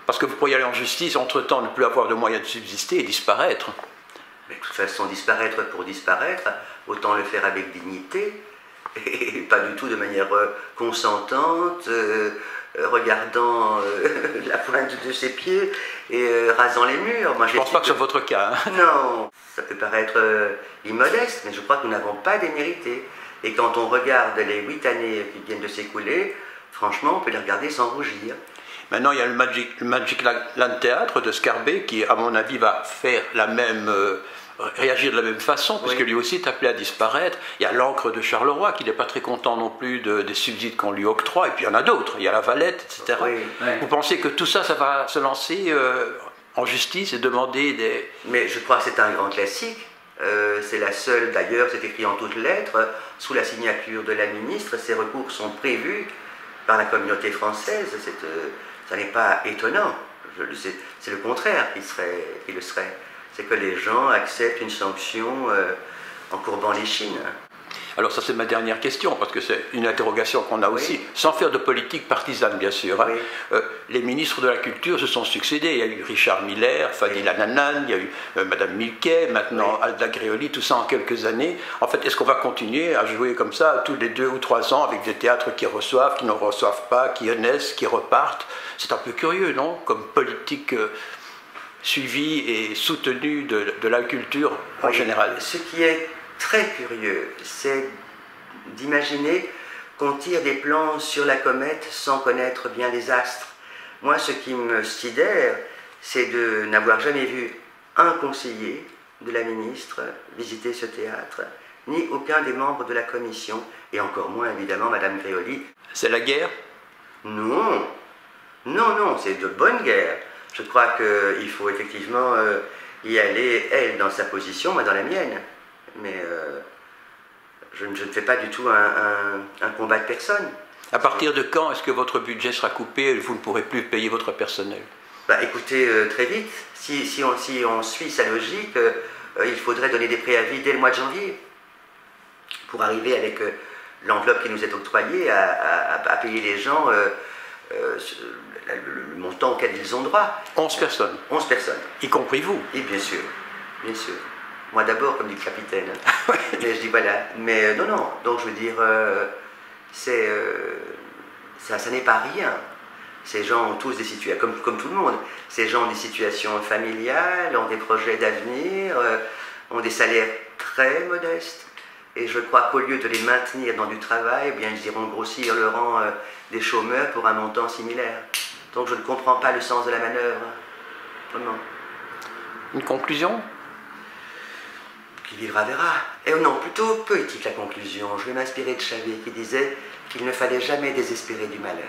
Parce que vous pourriez aller en justice, entre-temps ne plus avoir de moyens de subsister et disparaître. Mais de toute façon, disparaître pour disparaître, autant le faire avec dignité, et pas du tout de manière consentante, regardant la pointe de ses pieds et rasant les murs. Moi, je ne pense pas que c'est votre cas. Hein. Non, ça peut paraître immodeste, mais je crois que nous n'avons pas démérité. Et quand on regarde les 8 années qui viennent de s'écouler, franchement, on peut les regarder sans rougir. Maintenant, il y a le Magic Land Theatre de Scarbet qui, à mon avis, va faire réagir de la même façon, puisque lui aussi est appelé à disparaître. Il y a l'Ancre de Charleroi qui n'est pas très content non plus des subsides qu'on lui octroie, et puis il y en a d'autres, il y a la Valette, etc. Vous pensez que tout ça, ça va se lancer en justice et demander des... Mais je crois que c'est un grand classique. C'est la seule, d'ailleurs, c'est écrit en toutes lettres, sous la signature de la ministre, ces recours sont prévus par la communauté française. Ça n'est pas étonnant, c'est le contraire qui le serait. C'est que les gens acceptent une sanction en courbant les chines. Alors ça c'est ma dernière question, parce que c'est une interrogation qu'on a aussi, sans faire de politique partisane bien sûr. Hein. Les ministres de la Culture se sont succédés, il y a eu Richard Miller, Fadila Lahanan, il y a eu Madame Milquet, maintenant Alda Gréoli, tout ça en quelques années. En fait, est-ce qu'on va continuer à jouer comme ça tous les 2 ou 3 ans avec des théâtres qui reçoivent, qui ne reçoivent pas, qui naissent, qui repartent? C'est un peu curieux, non? Comme politique suivie et soutenue de la culture en général. Ce qui est très curieux, c'est d'imaginer qu'on tire des plans sur la comète sans connaître bien les astres. Moi, ce qui me sidère, c'est de n'avoir jamais vu un conseiller de la ministre visiter ce théâtre, ni aucun des membres de la commission, et encore moins évidemment Madame Gréoli. C'est la guerre? Non, non, c'est de bonne guerre. Je crois qu'il faut effectivement y aller, elle dans sa position, moi dans la mienne. Mais je ne fais pas du tout un combat de personne. À partir de quand est-ce que votre budget sera coupé et vous ne pourrez plus payer votre personnel? Bah, écoutez, très vite. Si on suit sa logique, il faudrait donner des préavis dès le mois de janvier pour arriver avec l'enveloppe qui nous est octroyée à payer les gens le montant auquel ils ont droit. 11 personnes. 11 personnes. Y compris vous? Et bien sûr, bien sûr. Moi d'abord, comme dit le capitaine. Mais je dis voilà. Mais non. Donc je veux dire, ça n'est pas rien. Ces gens ont tous des situations, comme tout le monde, ces gens ont des situations familiales, ont des projets d'avenir, ont des salaires très modestes. Et je crois qu'au lieu de les maintenir dans du travail, eh bien, ils iront grossir le rang des chômeurs pour un montant similaire. Donc je ne comprends pas le sens de la manœuvre. Vraiment. Une conclusion? Qui vivra verra. Et non, plutôt poétique la conclusion. Je vais m'inspirer de Chavez qui disait qu'il ne fallait jamais désespérer du malheur.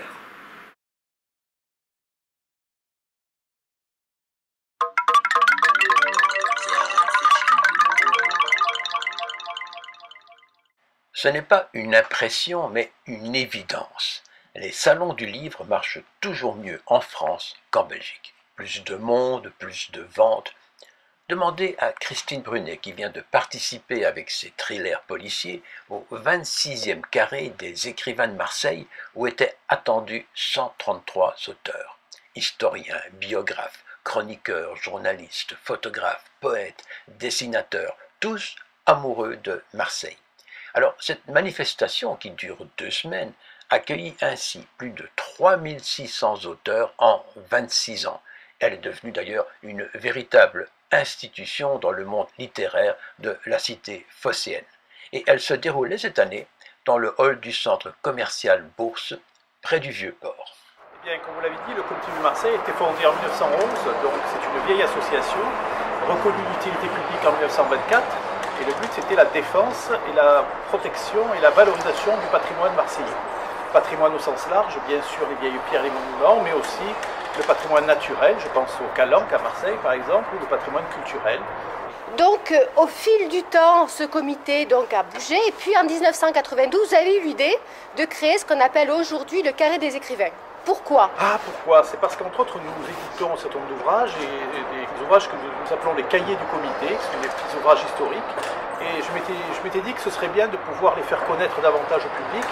Ce n'est pas une impression, mais une évidence. Les salons du livre marchent toujours mieux en France qu'en Belgique. Plus de monde, plus de ventes. Demandez à Christine Brunet, qui vient de participer avec ses thrillers policiers au 26e carré des écrivains de Marseille, où étaient attendus 133 auteurs. Historiens, biographes, chroniqueurs, journalistes, photographes, poètes, dessinateurs, tous amoureux de Marseille. Alors, cette manifestation, qui dure 2 semaines, accueillit ainsi plus de 3600 auteurs en 26 ans. Elle est devenue d'ailleurs une véritable institution dans le monde littéraire de la cité phocéenne. Et elle se déroulait cette année dans le hall du centre commercial Bourse, près du Vieux-Port. Eh bien, comme vous l'avez dit, le Collectif de Marseille a été fondé en 1911, donc c'est une vieille association, reconnue d'utilité publique en 1924, et le but c'était la défense et la protection et la valorisation du patrimoine marseillais. Patrimoine au sens large, bien sûr les vieilles pierres et les monuments, mais aussi le patrimoine naturel, je pense au Calanque à Marseille par exemple, ou le patrimoine culturel. Donc au fil du temps, ce comité donc, a bougé, et puis en 1992, vous avez eu l'idée de créer ce qu'on appelle aujourd'hui le carré des écrivains. Pourquoi? Pourquoi? C'est parce qu'entre autres nous éditons un certain nombre d'ouvrages, et des ouvrages que nous appelons les cahiers du comité, qui sont des petits ouvrages historiques, et je m'étais dit que ce serait bien de pouvoir les faire connaître davantage au public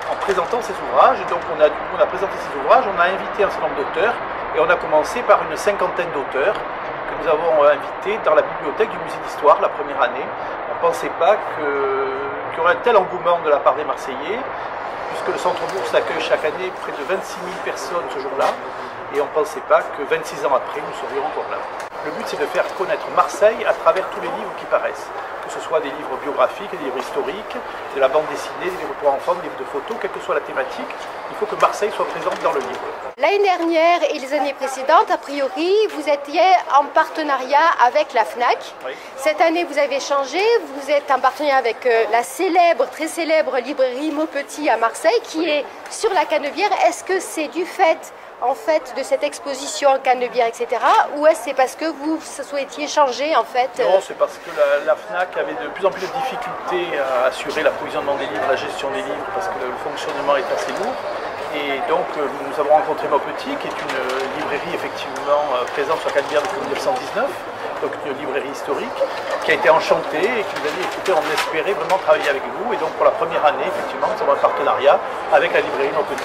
en présentant ces ouvrages. Et donc on a présenté ces ouvrages, on a invité un certain nombre d'auteurs, et on a commencé par une 50aine d'auteurs que nous avons invités dans la bibliothèque du musée d'histoire la première année. On ne pensait pas qu'il y aurait un tel engouement de la part des Marseillais, puisque le Centre Bourse accueille chaque année près de 26 000 personnes ce jour-là, et on ne pensait pas que 26 ans après, nous serions encore là. Le but, c'est de faire connaître Marseille à travers tous les livres qui paraissent, que ce soit des livres biographiques, des livres historiques, de la bande dessinée, des livres pour enfants, des livres de photos, quelle que soit la thématique, il faut que Marseille soit présente dans le livre. L'année dernière et les années précédentes, a priori, vous étiez en partenariat avec la FNAC. Oui. Cette année, vous avez changé, vous êtes en partenariat avec la très célèbre librairie Maupetit à Marseille, qui est sur la Canebière. Est-ce que c'est du fait en fait de cette exposition en Canebière, etc. ou est-ce c'est parce que vous souhaitiez changer en fait Non, c'est parce que la FNAC avait de plus en plus de difficultés à assurer l'approvisionnement des livres, la gestion des livres, parce que le fonctionnement est assez lourd. Et donc nous avons rencontré Maupetit, qui est une librairie effectivement présente sur la Canebière depuis 1919, donc une librairie historique, qui a été enchantée et qui nous a dit écoutez, on espérait vraiment travailler avec vous. Et donc pour la première année, effectivement, nous avons un partenariat avec la librairie Maupetit.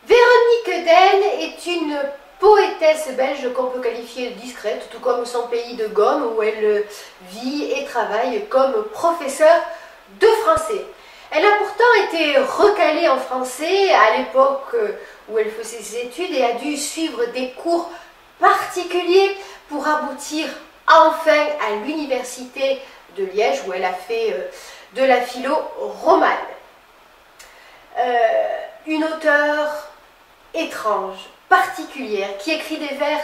Véronique Den est une poétesse belge qu'on peut qualifier de discrète, tout comme son pays de Gaume où elle vit et travaille comme professeure de français. Elle a pourtant été recalée en français à l'époque où elle faisait ses études et a dû suivre des cours particuliers pour aboutir enfin à l'université de Liège où elle a fait de la philo romane. Une auteure étrange, particulière, qui écrit des vers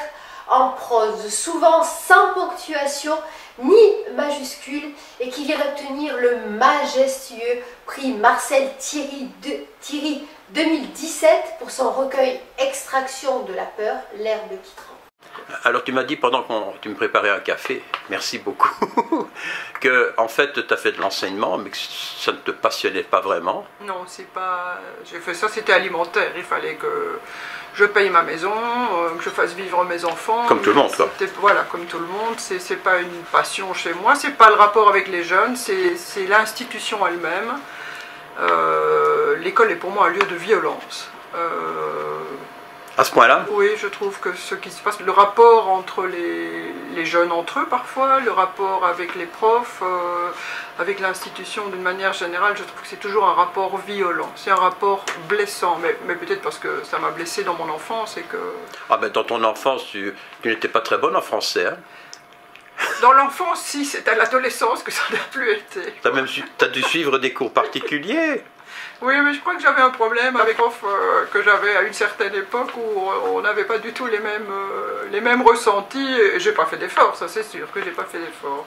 en prose, souvent sans ponctuation ni majuscule, et qui vient d'obtenir le majestueux prix Marcel Thierry 2017 pour son recueil Extraction de la peur, l'herbe qui tremble. Alors tu m'as dit pendant que tu me préparais un café, merci beaucoup, que en fait tu as fait de l'enseignement mais que ça ne te passionnait pas vraiment. Non, c'est pas. J'ai fait ça, c'était alimentaire. Il fallait que je paye ma maison, que je fasse vivre mes enfants. Comme tout le monde, quoi. Voilà, comme tout le monde. C'est pas une passion chez moi. C'est pas le rapport avec les jeunes. C'est l'institution elle-même. L'école est pour moi un lieu de violence. À ce point-là? Oui, je trouve que ce qui se passe, le rapport entre les jeunes entre eux parfois, le rapport avec les profs, avec l'institution d'une manière générale, je trouve que c'est toujours un rapport violent, c'est un rapport blessant, mais peut-être parce que ça m'a blessé dans mon enfance et que... Ah ben dans ton enfance, tu n'étais pas très bonne en français, hein? Dans l'enfance, si, c'est à l'adolescence que ça n'a plus été. T'as dû suivre des cours particuliers? Oui, mais je crois que j'avais un problème avec prof que j'avais à une certaine époque où on n'avait pas du tout les mêmes ressentis. Et j'ai pas fait d'efforts, ça c'est sûr que j'ai pas fait d'efforts.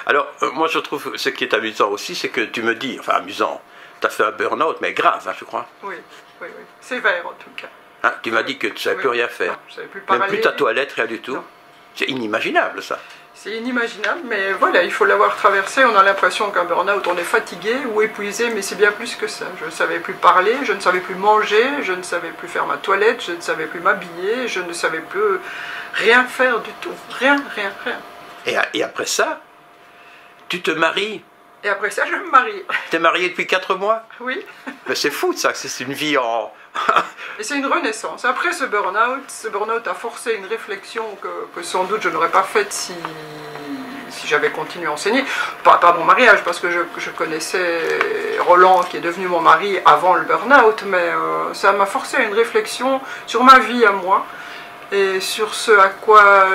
Alors, moi je trouve ce qui est amusant aussi, c'est que tu me dis, enfin amusant, tu as fait un burn-out, mais grave, hein, je crois. Oui, sévère en tout cas. Hein, tu m'as dit que tu ne savais plus rien faire. Non, je savais plus même parler. plus ta toilette, rien du tout. C'est inimaginable ça. C'est inimaginable, mais voilà, il faut l'avoir traversé. On a l'impression qu'un burn-out, on est fatigué ou épuisé, mais c'est bien plus que ça. Je ne savais plus parler, je ne savais plus manger, je ne savais plus faire ma toilette, je ne savais plus m'habiller, je ne savais plus rien faire du tout. Rien. Et après ça, tu te maries. Et après ça, je me marie. Tu es mariée depuis 4 mois? Oui. Mais c'est fou ça, c'est une vie en... Et c'est une renaissance. Après ce burn-out a forcé une réflexion que sans doute je n'aurais pas faite si j'avais continué à enseigner. Pas mon mariage, parce que je connaissais Roland, qui est devenu mon mari avant le burn-out, mais ça m'a forcé à une réflexion sur ma vie à moi, et sur ce à quoi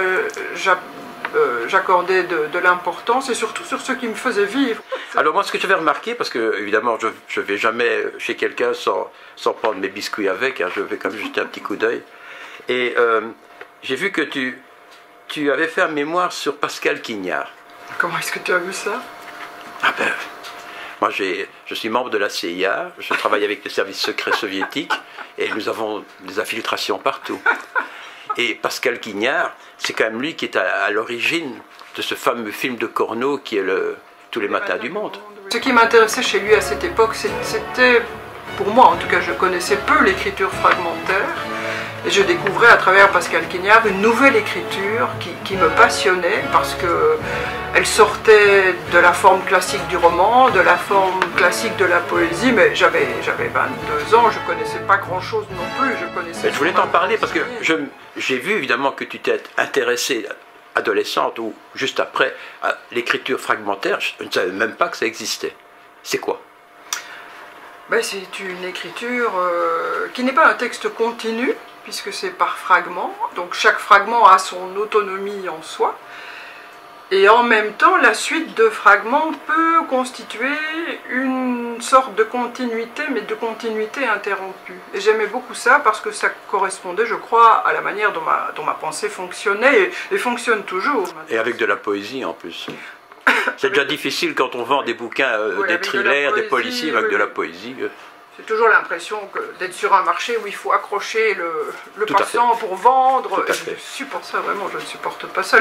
j'accordais de l'importance, et surtout sur ce qui me faisait vivre. Alors moi, ce que j'avais remarqué, parce que évidemment je ne vais jamais chez quelqu'un sans prendre mes biscuits avec, hein, je vais quand même jeter un petit coup d'œil, et j'ai vu que tu avais fait un mémoire sur Pascal Quignard. Comment est-ce que tu as vu ça? Ah ben, moi je suis membre de la CIA, je travaille avec les services secrets soviétiques, et nous avons des infiltrations partout. Et Pascal Quignard, c'est quand même lui qui est à l'origine de ce fameux film de Corneau qui est Tous les matins du monde. Ce qui m'intéressait chez lui à cette époque, c'était, pour moi en tout cas, je connaissais peu l'écriture fragmentaire, et je découvrais à travers Pascal Quignard une nouvelle écriture qui me passionnait, parce qu'elle sortait de la forme classique du roman, de la forme classique de la poésie, mais j'avais 22 ans, je ne connaissais pas grand-chose non plus. Je voulais t'en parler parce que j'ai vu évidemment que tu t'es intéressée, adolescente ou juste après, à l'écriture fragmentaire. Je ne savais même pas que ça existait. C'est quoi? Ben, c'est une écriture qui n'est pas un texte continu, puisque c'est par fragments, donc chaque fragment a son autonomie en soi, et en même temps la suite de fragments peut constituer une sorte de continuité, mais de continuité interrompue. Et j'aimais beaucoup ça parce que ça correspondait, je crois, à la manière dont ma pensée fonctionnait, et fonctionne toujours. Et avec de la poésie en plus. C'est déjà difficile quand on vend des bouquins, des thrillers, des policiers avec de la poésie. J'ai toujours l'impression d'être sur un marché où il faut accrocher le passant pour vendre. Je ne supporte ça, vraiment, je ne supporte pas ça.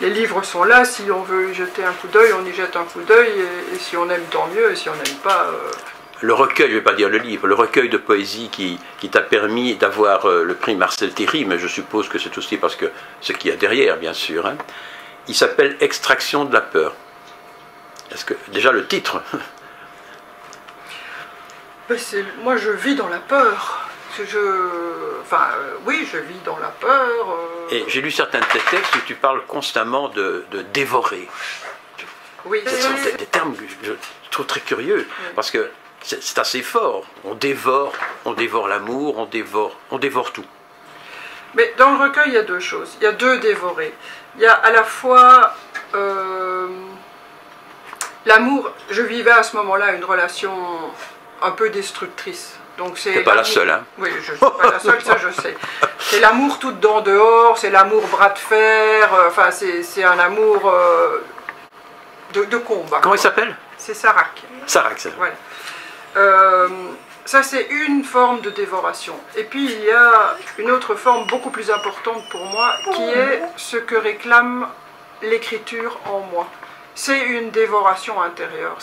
Les livres sont là, si on veut y jeter un coup d'œil, on y jette un coup d'œil, et si on aime, tant mieux, et si on n'aime pas... Le recueil, je ne vais pas dire le livre, le recueil de poésie qui t'a permis d'avoir le prix Marcel Thierry, mais je suppose que c'est aussi parce que ce qu'il y a derrière, bien sûr, hein, il s'appelle Extraction de la peur. Est-ce que, déjà le titre... Moi, je vis dans la peur. Oui, je vis dans la peur. Et j'ai lu certains de tes textes où tu parles constamment de dévorer. Oui, ce sont des termes que je trouve très curieux, parce que c'est assez fort. On dévore l'amour, on dévore tout. Mais dans le recueil, il y a deux choses. Il y a deux dévorés. Il y a à la fois l'amour. Je vivais à ce moment-là une relation un peu destructrice. Donc c'est pas la seule, hein? Oui, je ne suis pas la seule, ça je sais. C'est l'amour tout dedans dehors, c'est l'amour bras de fer, enfin c'est un amour de combat. Comment il s'appelle? C'est Sarac. Sarac, ça. Voilà. Ça c'est une forme de dévoration. Et puis il y a une autre forme beaucoup plus importante pour moi, qui est ce que réclame l'écriture en moi. C'est une dévoration intérieure.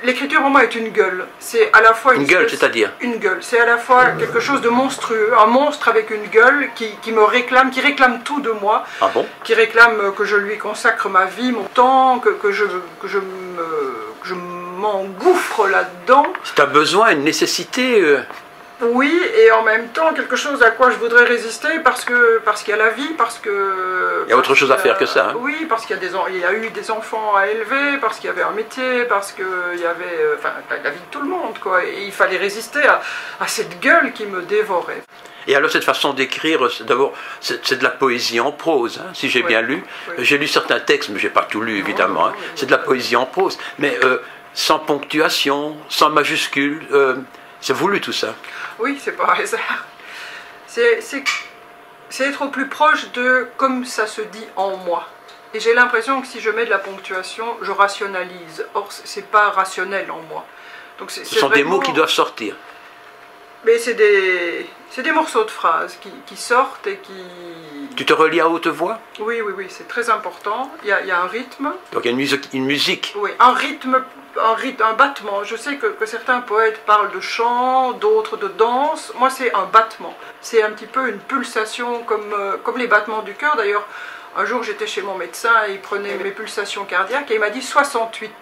L'écriture en moi est une gueule. C'est à la fois une gueule, c'est-à-dire une gueule. C'est à la fois quelque chose de monstrueux, un monstre avec une gueule qui me réclame, qui réclame tout de moi. Ah bon? Qui réclame que je lui consacre ma vie, mon temps, que je m'engouffre là-dedans. Tu as besoin, une nécessité. Oui, et en même temps quelque chose à quoi je voudrais résister parce qu'il y a la vie, parce que... Il y a autre chose à faire que ça. Hein. Oui, parce qu'il y a eu des enfants à élever, parce qu'il y avait un métier, parce qu'il y avait la vie de tout le monde, quoi. Et il fallait résister à cette gueule qui me dévorait. Et alors cette façon d'écrire, d'abord, c'est de la poésie en prose, hein, si j'ai bien lu. Oui. J'ai lu certains textes, mais je n'ai pas tout lu, évidemment. Hein. C'est de la poésie en prose, mais sans ponctuation, sans majuscule. C'est voulu tout ça. Oui, c'est pas hasard. C'est être au plus proche de comme ça se dit en moi. Et j'ai l'impression que si je mets de la ponctuation, je rationalise. Or, c'est pas rationnel en moi. Donc ce sont des mots qui doivent sortir. Mais c'est des morceaux de phrases qui sortent et qui... Tu te relis à haute voix? Oui, oui, oui, c'est très important. Il y a un rythme. Donc il y a une musique. Oui, un rythme, un battement. Je sais que certains poètes parlent de chant, d'autres de danse. Moi, c'est un battement. C'est un petit peu une pulsation comme les battements du cœur. D'ailleurs, un jour, j'étais chez mon médecin et il prenait mes pulsations cardiaques et il m'a dit 68.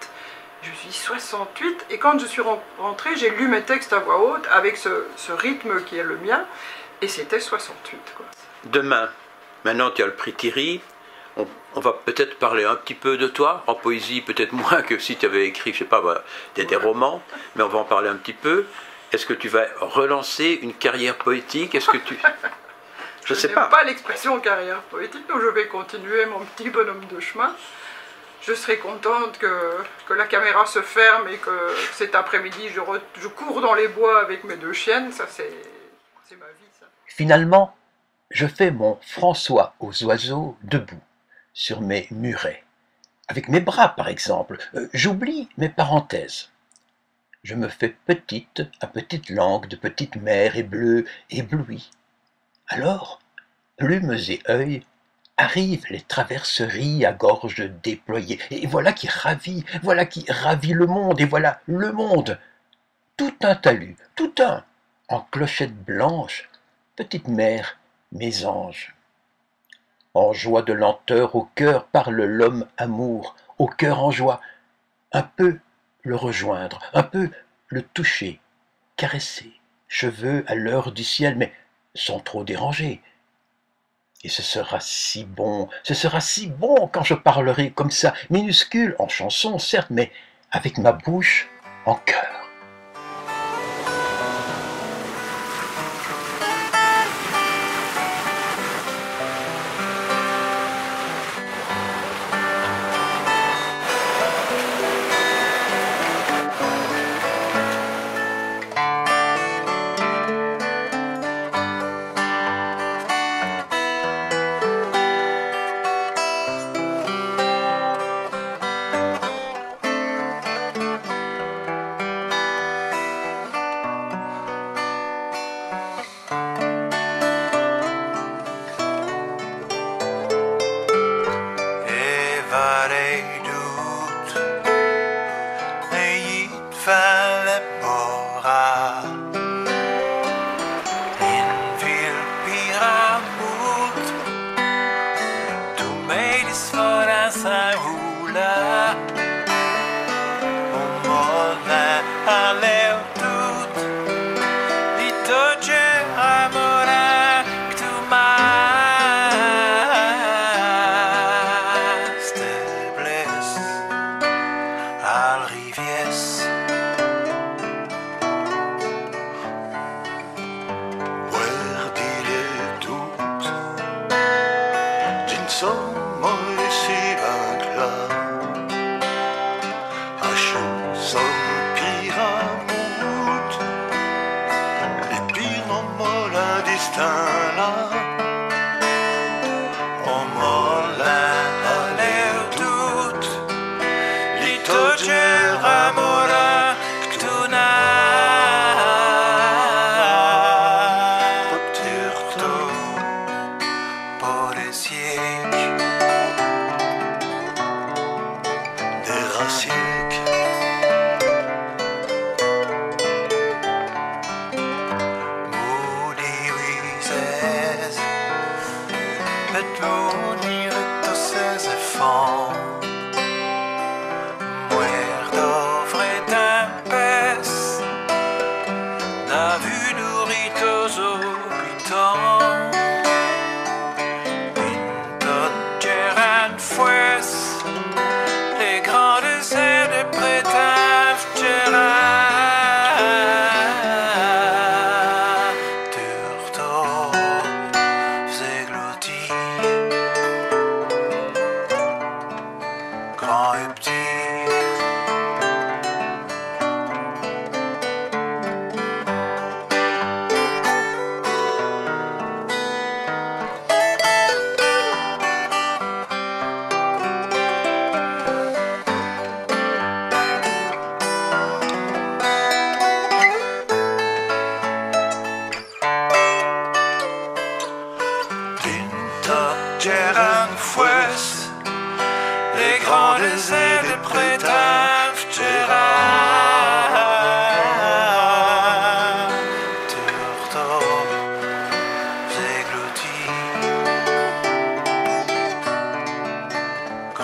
Je me suis dit 68 et quand je suis rentrée, j'ai lu mes textes à voix haute avec ce rythme qui est le mien et c'était 68. Quoi. Demain, maintenant tu as le prix Thierry, on va peut-être parler un petit peu de toi, en poésie peut-être moins que si tu avais écrit, je sais pas, des romans, mais on va en parler un petit peu. Est-ce que tu vas relancer une carrière poétique? Est-ce que tu... Je sais pas. Je n'aime pas l'expression carrière poétique, donc je vais continuer mon petit bonhomme de chemin. Je serai contente que la caméra se ferme et que cet après-midi, je cours dans les bois avec mes 2 chiennes. Ça, c'est ma vie, ça. Finalement, je fais mon François aux oiseaux debout, sur mes murets. Avec mes bras, par exemple. J'oublie mes parenthèses. Je me fais petite, à petite langue de petite mer et bleue, éblouie. Alors, plumes et œils, arrivent les traverseries à gorge déployée, et voilà qui ravit le monde, et voilà le monde, tout un talus, tout un, en clochette blanche, petite mère, mes anges. En joie de lenteur au cœur parle l'homme amour, au cœur en joie, un peu le rejoindre, un peu le toucher, caresser, cheveux à l'heure du ciel, mais sans trop déranger. Et ce sera si bon quand je parlerai comme ça, minuscule, en chanson, certes, mais avec ma bouche en cœur.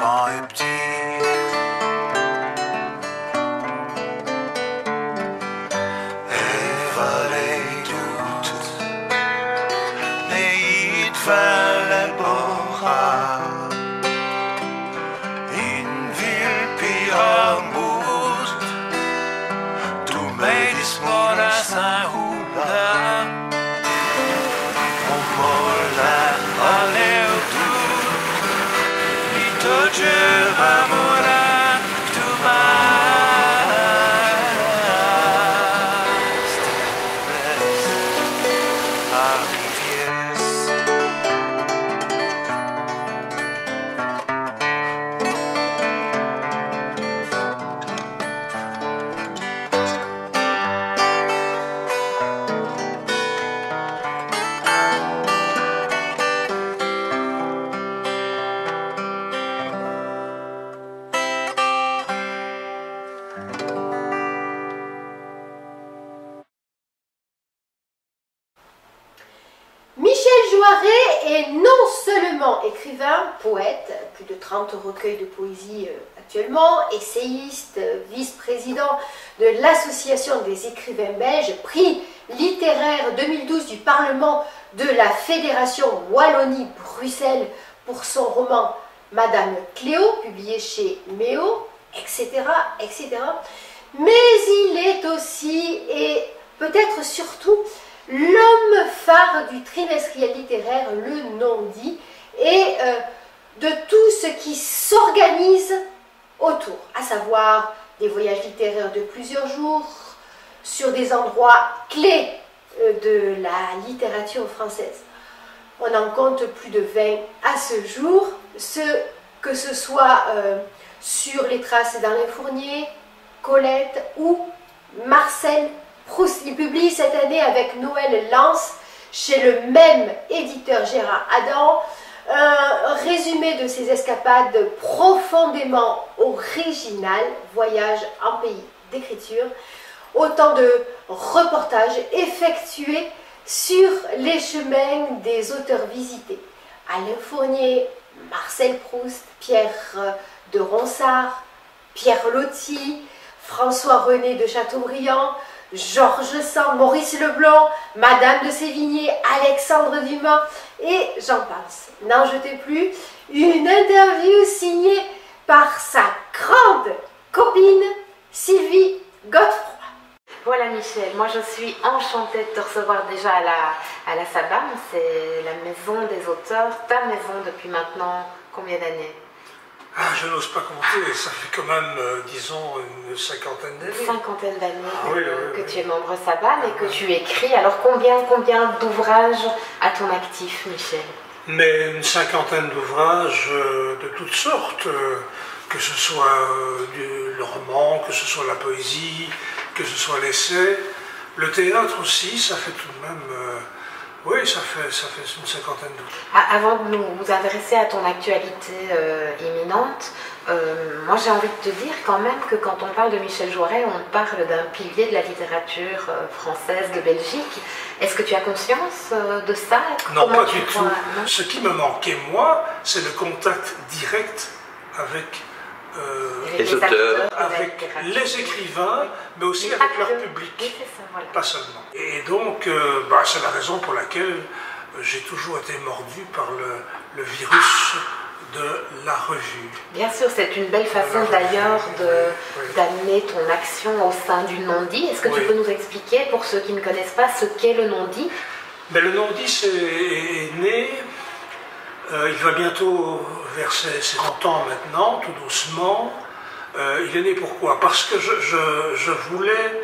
grand et petit. Et vallées toutes, mais il fallait Bora, une ville pyramide, tout medis mora Saint-Houda. Est non seulement écrivain, poète, plus de 30 recueils de poésie actuellement, essayiste, vice-président de l'Association des écrivains belges, prix littéraire 2012 du Parlement de la Fédération Wallonie-Bruxelles pour son roman Madame Cléo, publié chez Méo, etc., etc. Mais il est aussi, et peut-être surtout, l'homme phare du trimestriel littéraire Le Non-Dit et de tout ce qui s'organise autour, à savoir des voyages littéraires de plusieurs jours sur des endroits clés de la littérature française. On en compte plus de 20 à ce jour, que ce soit sur les traces d'Alain Fournier, Colette ou Marcel Proust. Il publie cette année avec Noël Lance, chez le même éditeur Gérard Adam, un résumé de ses escapades profondément originales, Voyage en pays d'écriture, autant de reportages effectués sur les chemins des auteurs visités. Alain Fournier, Marcel Proust, Pierre de Ronsard, Pierre Loti, François-René de Chateaubriand, Georges Sand, Maurice Leblanc, Madame de Sévigné, Alexandre Dumas, et j'en passe. N'en jetez plus. Une interview signée par sa grande copine Sylvie Godefroy. Voilà Michel, moi je suis enchantée de te recevoir déjà à la Sabam, c'est la maison des auteurs, ta maison depuis maintenant combien d'années? Je n'ose pas compter, ça fait quand même, disons, une cinquantaine d'années. Une cinquantaine d'années que tu es membre Sabam et que tu écris. Alors combien d'ouvrages à ton actif, Michel? Mais une cinquantaine d'ouvrages de toutes sortes, que ce soit le roman, que ce soit la poésie, que ce soit l'essai. Le théâtre aussi, ça fait tout de même... oui, ça fait une cinquantaine d'ouvrages. Avant de nous intéresser à ton actualité imminente, moi j'ai envie de te dire quand même que quand on parle de Michel Jouarret, on parle d'un pilier de la littérature française de Belgique. Est-ce que tu as conscience de ça? Non, pas du tout. Ce qui me manquait, moi, c'est le contact direct avec les auteurs, avec les écrivains, mais aussi avec leur public, ça, voilà. Pas seulement. Et donc, c'est la raison pour laquelle j'ai toujours été mordu par le virus de la revue. Bien sûr, c'est une belle façon d'ailleurs d'amener ton action au sein du Non-Dit. Est-ce que tu peux nous expliquer, pour ceux qui ne connaissent pas, ce qu'est le Non-Dit? Le Non-Dit est né, il va bientôt vers ses 30 ans maintenant, tout doucement. Il est né pourquoi? Parce que je voulais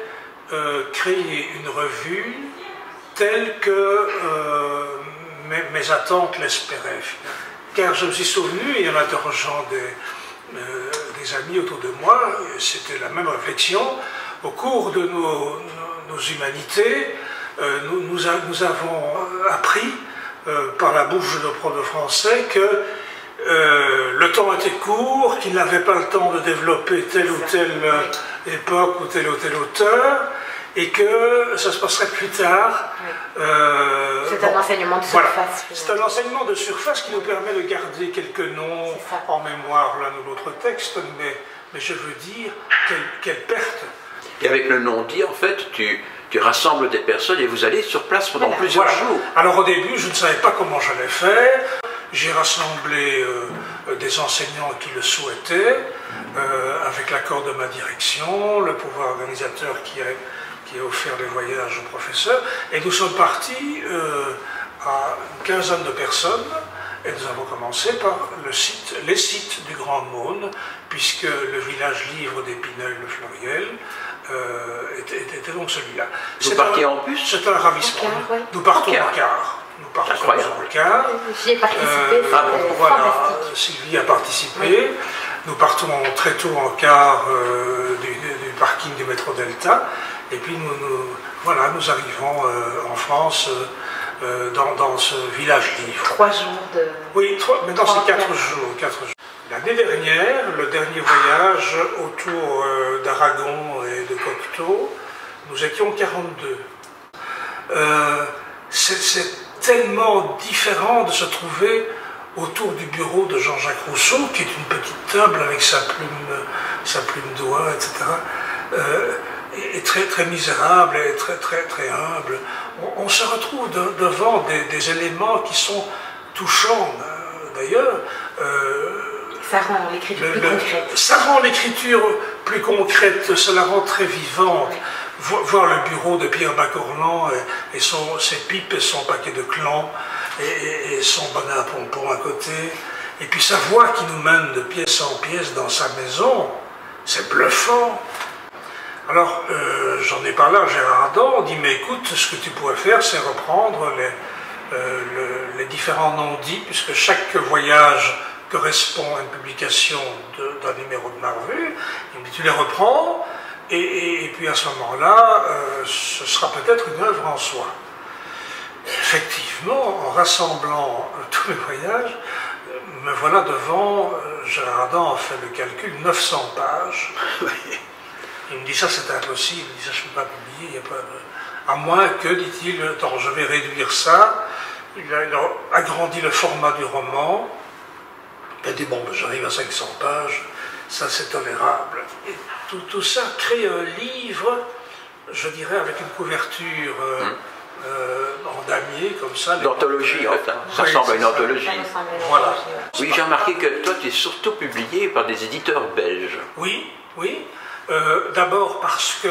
créer une revue telle que mes attentes l'espéraient. Car je me suis souvenu, et en interrogeant des amis autour de moi, c'était la même réflexion, au cours de nos humanités, nous avons appris par la bouche de nos profs de français que le temps était court, qu'ils n'avaient pas le temps de développer telle ou telle époque ou tel auteur, et que ça se passerait plus tard. C'est un enseignement de surface. C'est un enseignement de surface qui nous permet de garder quelques noms en mémoire l'un ou l'autre texte, mais je veux dire, quelle perte. Et avec le non-dit, en fait, tu rassembles des personnes et vous allez sur place pendant plusieurs jours. Alors au début, je ne savais pas comment j'allais faire. J'ai rassemblé des enseignants qui le souhaitaient, avec l'accord de ma direction, le pouvoir organisateur qui a offert les voyages aux professeurs. Et nous sommes partis à une quinzaine de personnes. Et nous avons commencé par les sites du Grand Maune, puisque le village livre d'Épineuil-le-Fleuriel était donc celui-là. Vous partiez en bus? C'est un ravissement. Nous partons en car. Nous partons en car. J'y ai participé, voilà, Sylvie a participé. Nous partons très tôt en car du parking du métro Delta. Et puis nous arrivons en France dans ce village livre. 3 jours de... Oui, maintenant c'est 4 jours. L'année dernière, le dernier voyage autour d'Aragon et de Cocteau, nous étions 42. C'est tellement différent de se trouver autour du bureau de Jean-Jacques Rousseau, qui est une petite table avec sa plume d'oie, etc. Et très, très misérable et très, très, très humble. On se retrouve devant des éléments qui sont touchants, d'ailleurs. Ça rend l'écriture plus concrète. Ça rend l'écriture plus concrète, ça la rend très vivante. Voir le bureau de Pierre Bacorlan et ses pipes et son paquet de clans et son bonnet à pompons à côté. Et puis sa voix qui nous mène de pièce en pièce dans sa maison, c'est bluffant. Alors, j'en ai parlé à Gérard Adam, on dit, mais écoute, ce que tu pourrais faire, c'est reprendre les différents non-dits, puisque chaque voyage correspond à une publication d'un numéro de ma revue. Il me dit, tu les reprends, et puis à ce moment-là, ce sera peut-être une œuvre en soi. Effectivement, en rassemblant tous les voyages, me voilà devant, Gérard Adam a fait le calcul, 900 pages. Il me dit, ça c'est impossible, il me dit, ça je ne peux pas publier, il y a pas de... à moins que, dit-il, attends, je vais réduire ça. Il a agrandi le format du roman. Il a dit, bon, ben, j'arrive à 500 pages, ça c'est tolérable. Et tout ça crée un livre, je dirais, avec une couverture en damier, comme ça. D'anthologie, en fait, ça ressemble à une anthologie. Voilà. Oui, j'ai remarqué que toi, tu es surtout publié par des éditeurs belges. Oui, oui. D'abord parce que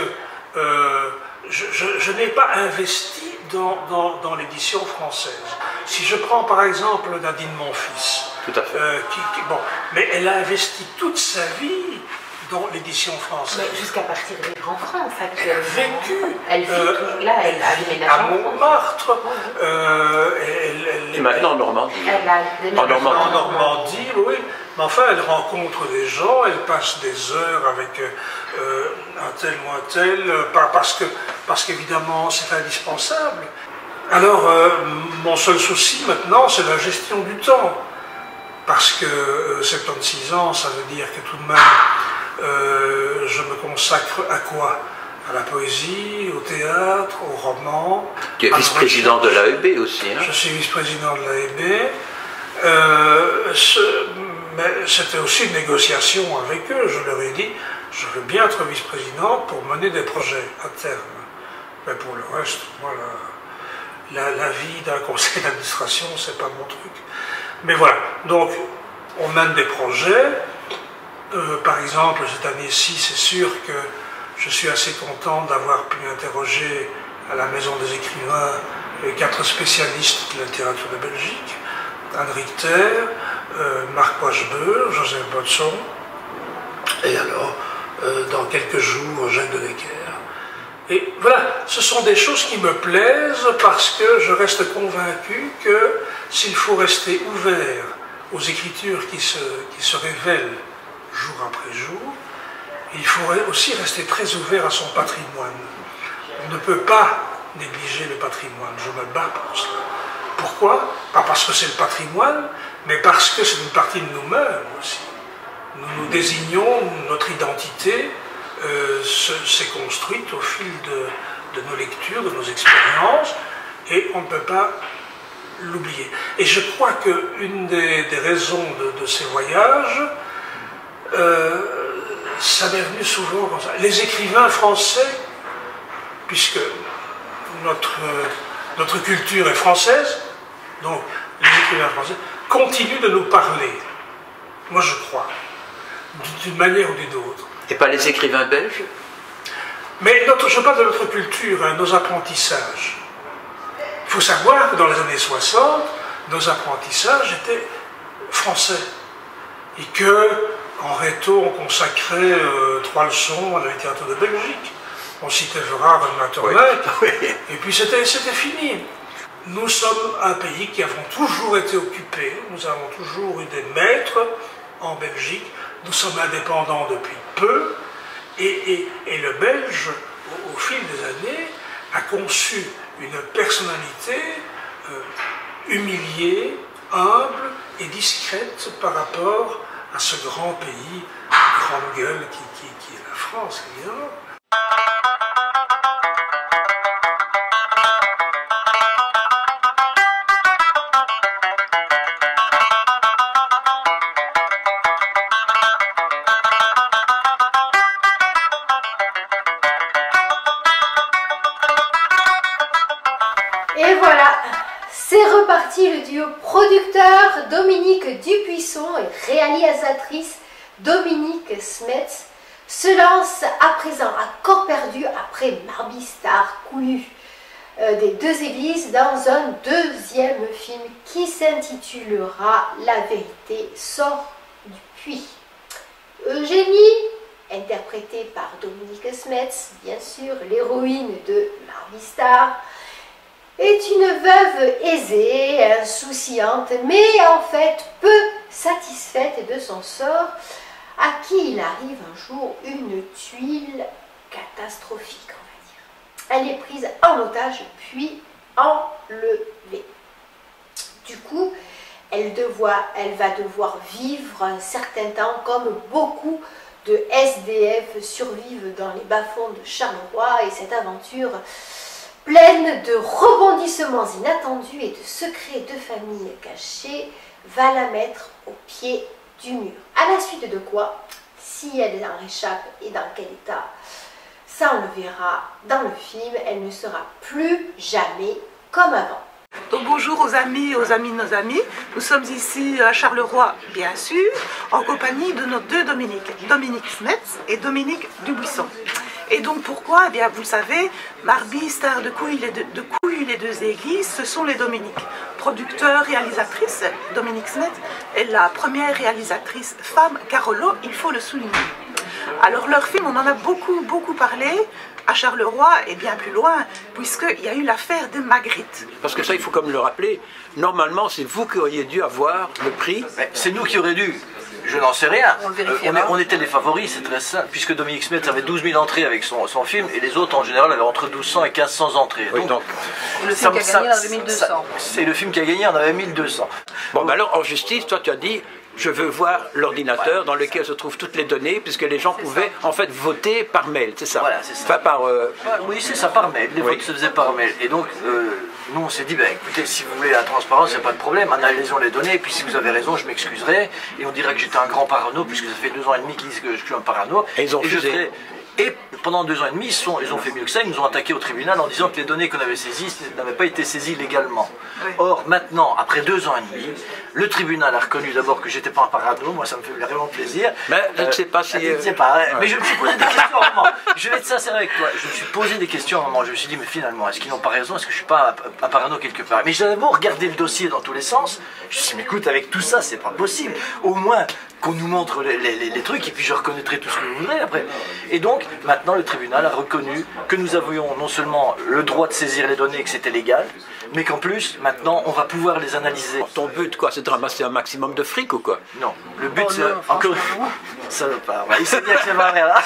je n'ai pas investi dans l'édition française. Si je prends par exemple Nadine Monfils, tout à fait. Bon, mais elle a investi toute sa vie dans l'édition française. Mais jusqu'à partir de vivre en France actuellement. Elle vit là, elle a déménagé à Montmartre. Et maintenant en Normandie. Elle a déménagé en Normandie, oui. Mais enfin, elle rencontre des gens, elle passe des heures avec un tel ou un tel, parce qu'évidemment c'est indispensable. Alors, mon seul souci maintenant, c'est la gestion du temps. Parce que 76 ans, ça veut dire que tout de même, je me consacre à quoi? À la poésie, au théâtre, au roman. Tu es vice-président de l'AEB aussi, hein? Je suis vice-président de l'AEB. Mais c'était aussi une négociation avec eux. Je leur ai dit, je veux bien être vice-président pour mener des projets à terme. Mais pour le reste, moi, la vie d'un conseil d'administration, c'est pas mon truc. Mais voilà, donc on mène des projets. Par exemple, cette année-ci, c'est sûr que je suis assez content d'avoir pu interroger à la Maison des écrivains les 4 spécialistes de la littérature de Belgique. Anne Richter, Marc Wachbeur, Joseph Botson, et alors, dans quelques jours, Jacques de Decker. Et voilà, ce sont des choses qui me plaisent parce que je reste convaincu que s'il faut rester ouvert aux écritures qui se révèlent jour après jour, il faut aussi rester très ouvert à son patrimoine. On ne peut pas négliger le patrimoine, je me bats pour ça. Pourquoi? Pas parce que c'est le patrimoine, mais parce que c'est une partie de nous-mêmes aussi. Nous nous désignons, notre identité s'est construite au fil de nos lectures, de nos expériences, et on ne peut pas l'oublier. Et je crois qu'une des raisons de ces voyages, ça m'est venu souvent comme ça. Les écrivains français, puisque notre culture est française, donc les écrivains français continuent de nous parler. Moi je crois, d'une manière ou d'une autre. Et pas les écrivains belges? Mais je parle de notre culture, hein, nos apprentissages. Il faut savoir que dans les années 60, nos apprentissages étaient français. Et qu'en réto, on consacrait 3 leçons à la littérature de Belgique. On citait Gerard de Maternelle, et puis c'était fini. Nous sommes un pays qui avons toujours été occupés, nous avons toujours eu des maîtres en Belgique, nous sommes indépendants depuis peu, et le Belge, au fil des années, a conçu une personnalité humiliée, humble et discrète par rapport à ce grand pays, grande gueule qui est la France, évidemment. Et voilà, c'est reparti le duo producteur Dominique Dubuisson et réalisatrice Dominique Smets se lance à présent à corps perdu après Marby Star Couillu des deux églises dans un deuxième film qui s'intitulera La vérité sort du puits. Eugénie, interprétée par Dominique Smets, bien sûr, l'héroïne de Marby Star, est une veuve aisée, insouciante, mais en fait peu satisfaite de son sort, à qui il arrive un jour une tuile catastrophique, on va dire. Elle est prise en otage, puis enlevée. Du coup, elle va devoir vivre un certain temps comme beaucoup de SDF survivent dans les bas-fonds de Charleroi, et cette aventure pleine de rebondissements inattendus et de secrets de famille cachés, va la mettre au pied du mur. À la suite de quoi, si elle en réchappe et dans quel état, ça on le verra dans le film, elle ne sera plus jamais comme avant. Donc bonjour aux amis de nos amis. Nous sommes ici à Charleroi, bien sûr, en compagnie de nos deux Dominique, Dominique Smets et Dominique Dubuisson. Et donc pourquoi? Eh bien vous le savez, Marby Star de Couillu les deux églises, ce sont les Dominiques. Producteur, réalisatrice, Dominique Smets est la première réalisatrice femme Carolo, il faut le souligner. Alors leur film, on en a beaucoup parlé à Charleroi et bien plus loin, puisqu'il y a eu l'affaire des Magritte. Parce que ça, il faut comme le rappeler, normalement c'est vous qui auriez dû avoir le prix. C'est nous qui aurions dû. Je n'en sais rien. On était les favoris, c'est très simple, puisque Dominique Smets avait 12 000 entrées avec son film, et les autres en général avaient entre 1200 et 1500 entrées. Oui, donc le film qui a gagné en avait 1200. C'est le film qui a gagné, on avait 1200. Bon, ben alors en justice, toi tu as dit, je veux voir l'ordinateur dans lequel se trouvent toutes les données, puisque les gens pouvaient en fait voter par mail, c'est ça? Voilà, c'est ça. Enfin, par, oui, c'est ça, par mail. Les votes se faisaient par mail. Et donc, nous on s'est dit, ben, écoutez, si vous voulez la transparence, il n'y a pas de problème, analysons les données, et puis si vous avez raison, je m'excuserai, et on dirait que j'étais un grand parano, puisque ça fait 2 ans et demi qu'ils disent que je suis un parano. Et ils ont refusé. Et pendant 2 ans et demi, ils ont fait mieux que ça, ils nous ont attaqué au tribunal en disant que les données qu'on avait saisies n'avaient pas été saisies légalement. Oui. Or, maintenant, après 2 ans et demi, le tribunal a reconnu d'abord que j'étais pas un parano, moi ça me fait vraiment plaisir. Mais je ne sais pas si... Je ne sais pas, mais je me suis posé des questions à un moment. Je vais être sincère avec toi, je me suis posé des questions à un moment, je me suis dit, mais finalement, est-ce qu'ils n'ont pas raison, est-ce que je ne suis pas un parano quelque part? Mais j'avais beau regarder le dossier dans tous les sens, je me suis dit, mais écoute, avec tout ça, c'est pas possible. Au moins, qu'on nous montre les trucs, et puis je reconnaîtrai tout ce que vous voudrez après. Et donc, maintenant, le tribunal a reconnu que nous avions non seulement le droit de saisir les données, que c'était légal, mais qu'en plus, maintenant, on va pouvoir les analyser. Ton but, quoi, c'est de ramasser un maximum de fric ou quoi? Non, le but, c'est... Encore une fois, ça va pas. Il sait bien que c'est vrai, là.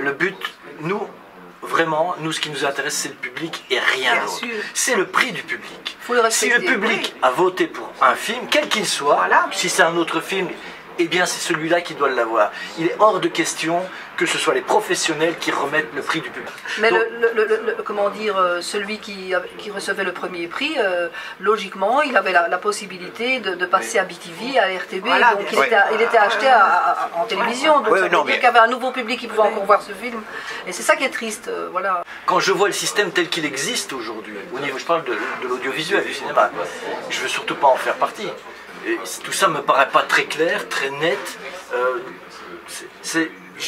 Le but, nous... Vraiment, nous, ce qui nous intéresse, c'est le public et rien d'autre. C'est le prix du public. Si le public a voté pour un film, quel qu'il soit, si c'est un autre film eh bien c'est celui-là qui doit l'avoir. Il est hors de question que ce soit les professionnels qui remettent le prix du public. Mais donc, comment dire, celui qui recevait le premier prix, logiquement, il avait la possibilité de passer à BTV, à RTB, voilà, donc il était acheté en télévision, donc ça veut dire qu'il y avait un nouveau public qui pouvait encore voir ce film, et c'est ça qui est triste, voilà. Quand je vois le système tel qu'il existe aujourd'hui, au niveau, je parle de l'audiovisuel, du cinéma, je veux surtout pas en faire partie. Et tout ça me paraît pas très clair, très net.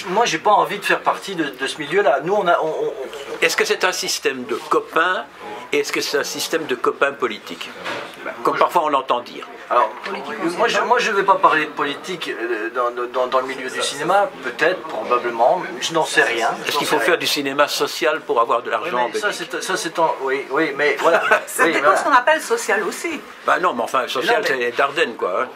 Moi, j'ai pas envie de faire partie de ce milieu-là. Nous, Est-ce que c'est un système de copains et est-ce que c'est un système de copains politiques? Comme parfois on l'entend dire. Alors, moi, je ne vais pas parler de politique dans le milieu du cinéma, peut-être, probablement, je n'en sais rien. Est-ce qu'il faut faire du cinéma social pour avoir de l'argent? Oui, oui, mais voilà. Ça dépend ce qu'on appelle social aussi. Bah non, mais enfin, social, c'est Dardenne, quoi.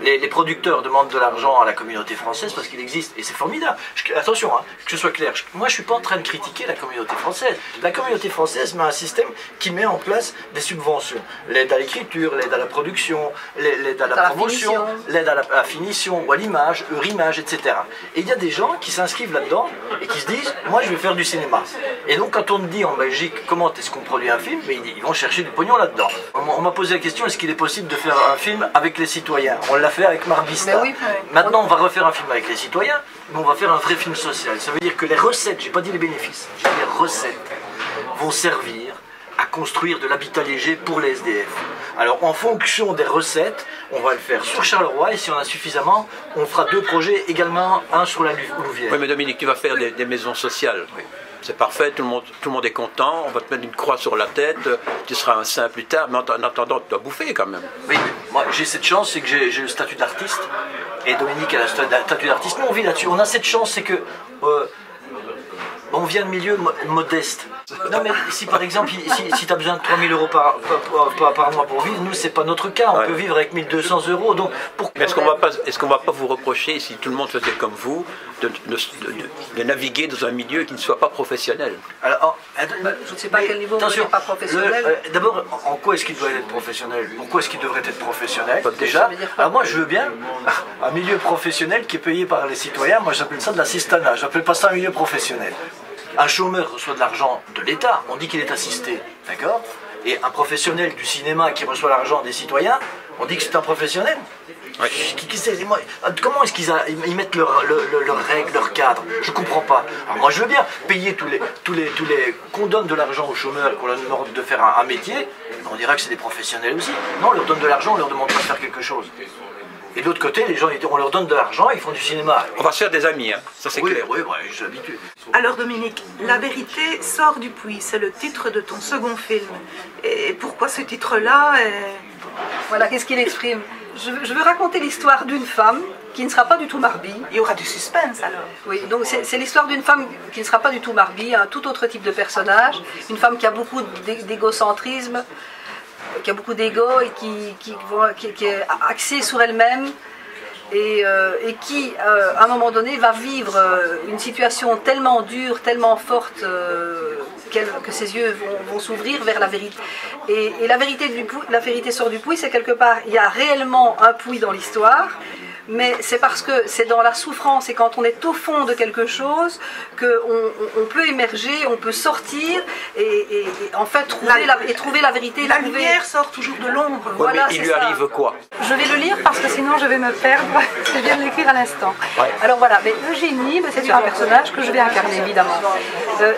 Les producteurs demandent de l'argent à la communauté française parce qu'il existe, et c'est formidable. Attention, hein, que ce soit clair, moi je ne suis pas en train de critiquer la communauté française. La communauté française met un système qui met en place des subventions. L'aide à l'écriture, l'aide à la production, l'aide à la promotion, l'aide à la finition, ou à l'image, Eurimage, etc. Et il y a des gens qui s'inscrivent là-dedans et qui se disent, moi je vais faire du cinéma. Et donc quand on me dit en Belgique, comment est-ce qu'on produit un film, mais ils vont chercher du pognon là-dedans. On m'a posé la question, est-ce qu'il est possible de faire un film avec les citoyens? On l'a fait avec Marbista. Oui, maintenant on va refaire un film avec les citoyens, mais on va faire un vrai film social. Ça veut dire que les recettes, j'ai pas dit les bénéfices, j'ai dit les recettes, vont servir à construire de l'habitat léger pour les SDF. Alors en fonction des recettes, on va le faire sur Charleroi et si on a suffisamment, on fera 2 projets également, un sur la Louvière. Oui mais Dominique, tu vas faire des maisons sociales. Oui. C'est parfait, tout le monde est content, on va te mettre une croix sur la tête, tu seras un saint plus tard, mais en attendant tu dois bouffer quand même. Oui, moi j'ai cette chance, c'est que j'ai le statut d'artiste, et Dominique a le statut d'artiste, nous on vit là-dessus, on a cette chance, c'est que on vient de milieu modeste. Non mais si par exemple, si tu as besoin de 3 000 euros par mois pour vivre, nous c'est pas notre cas, on peut vivre avec 1 200 euros. Donc, mais est-ce qu'on va pas vous reprocher, si tout le monde faisait comme vous, de naviguer dans un milieu qui ne soit pas professionnel? Alors, je ne sais pas à quel niveau vous n'êtes pas professionnel. D'abord, en quoi est-ce qu'il doit être professionnel? Pourquoi est-ce qu'il devrait être professionnel? Déjà, alors moi je veux bien un milieu professionnel qui est payé par les citoyens, moi j'appelle ça de l'assistanat, j'appelle pas ça un milieu professionnel. Un chômeur reçoit de l'argent de l'État, on dit qu'il est assisté, d'accord? Et un professionnel du cinéma qui reçoit l'argent des citoyens, on dit que c'est un professionnel. Ouais. Comment est-ce qu'ils mettent leurs règles, leurs cadres? Je comprends pas. Alors moi je veux bien payer qu'on donne de l'argent aux chômeurs et qu'on leur demande de faire un métier, on dira que c'est des professionnels aussi. Non, on leur donne de l'argent, on leur demande pas de faire quelque chose. Et de l'autre côté, les gens, on leur donne de l'argent, ils font du cinéma. On va se faire des amis, hein. Ça c'est clair. Oui, je suis habitué. Alors Dominique, La vérité sort du puits, c'est le titre de ton second film. Et pourquoi ce titre-là Voilà, qu'est-ce qu'il exprime? Je veux raconter l'histoire d'une femme qui ne sera pas du tout Barbie. Il y aura du suspense alors. Oui, donc c'est l'histoire d'une femme qui ne sera pas du tout Barbie, un tout autre type de personnage, une femme qui a beaucoup d'égocentrisme, qui a beaucoup d'ego et qui est axée sur elle-même et qui, à un moment donné, va vivre une situation tellement dure, tellement forte que ses yeux vont s'ouvrir vers la vérité. Et la vérité sort du puits, c'est quelque part, il y a réellement un puits dans l'histoire, mais c'est parce que c'est dans la souffrance et quand on est au fond de quelque chose qu'on peut émerger, on peut sortir et en fait trouver la vérité. La lumière sort toujours de l'ombre. Ouais, voilà, mais il lui arrive quoi? Je vais le lire parce que sinon je vais me perdre. Je viens de l'écrire à l'instant. Ouais. Alors voilà, mais Eugénie, c'est un personnage que je vais incarner évidemment.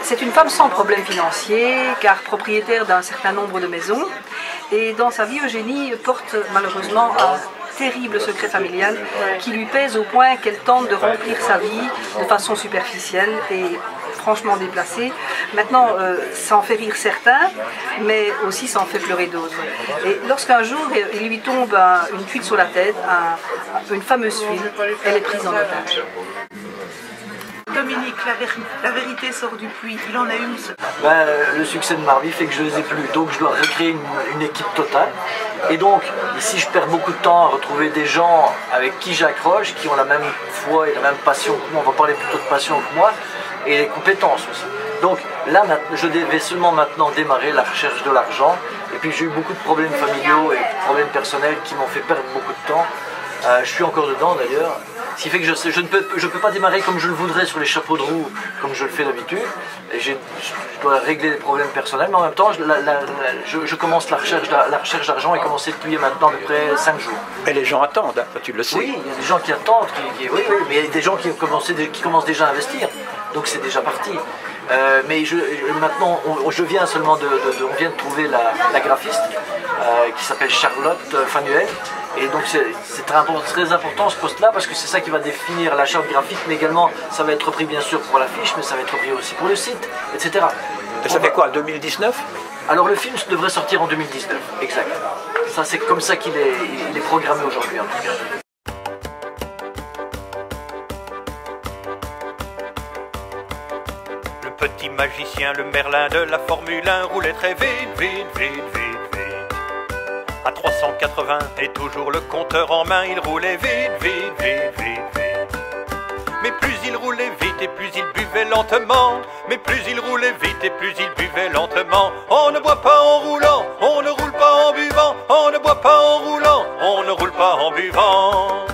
C'est une femme sans problème financier, car propriétaire d'un certain nombre de maisons. Et dans sa vie, Eugénie porte malheureusement un terrible secret familial qui lui pèse au point qu'elle tente de remplir sa vie de façon superficielle et franchement déplacée. Maintenant, ça en fait rire certains, mais aussi ça en fait pleurer d'autres. Et lorsqu'un jour, il lui tombe une fuite sur la tête, une fameuse fuite, elle est prise en otage. Dominique, la vérité sort du puits, il en a une. Le succès de Marvie fait que je les ai plus, donc je dois recréer une équipe totale. Et donc, ici je perds beaucoup de temps à retrouver des gens avec qui j'accroche, qui ont la même foi et la même passion que moi, on va parler plutôt de passion que moi, et les compétences aussi. Donc là, je devais seulement maintenant démarrer la recherche de l'argent, et puis j'ai eu beaucoup de problèmes familiaux et de problèmes personnels qui m'ont fait perdre beaucoup de temps. Je suis encore dedans d'ailleurs. Ce qui fait que je ne peux pas démarrer comme je le voudrais sur les chapeaux de roue, comme je le fais d'habitude. Et je dois régler des problèmes personnels, mais en même temps, je commence la recherche d'argent et commencer depuis maintenant à peu près 5 jours. Mais les gens attendent, hein, tu le sais. Oui, il y a des gens qui attendent, oui, mais il y a des gens qui commencent déjà à investir. Donc c'est déjà parti. Mais maintenant, on vient de trouver la graphiste qui s'appelle Charlotte Fanuel. Et donc c'est très important ce poste-là parce que c'est ça qui va définir la charte graphique, mais également ça va être pris bien sûr pour l'affiche, mais ça va être pris aussi pour le site, etc. Et ça fait quoi, 2019? Alors le film devrait sortir en 2019, exact. Ça c'est comme ça qu'il est programmé aujourd'hui en tout cas. Le petit magicien, le Merlin de la Formule 1 roulait très vite, vite, vite, vite. À 380 et toujours le compteur en main, il roulait vite, vite, vite, vite, vite. Mais plus il roulait vite et plus il buvait lentement. Mais plus il roulait vite et plus il buvait lentement. On ne boit pas en roulant, on ne roule pas en buvant. On ne boit pas en roulant, on ne roule pas en buvant.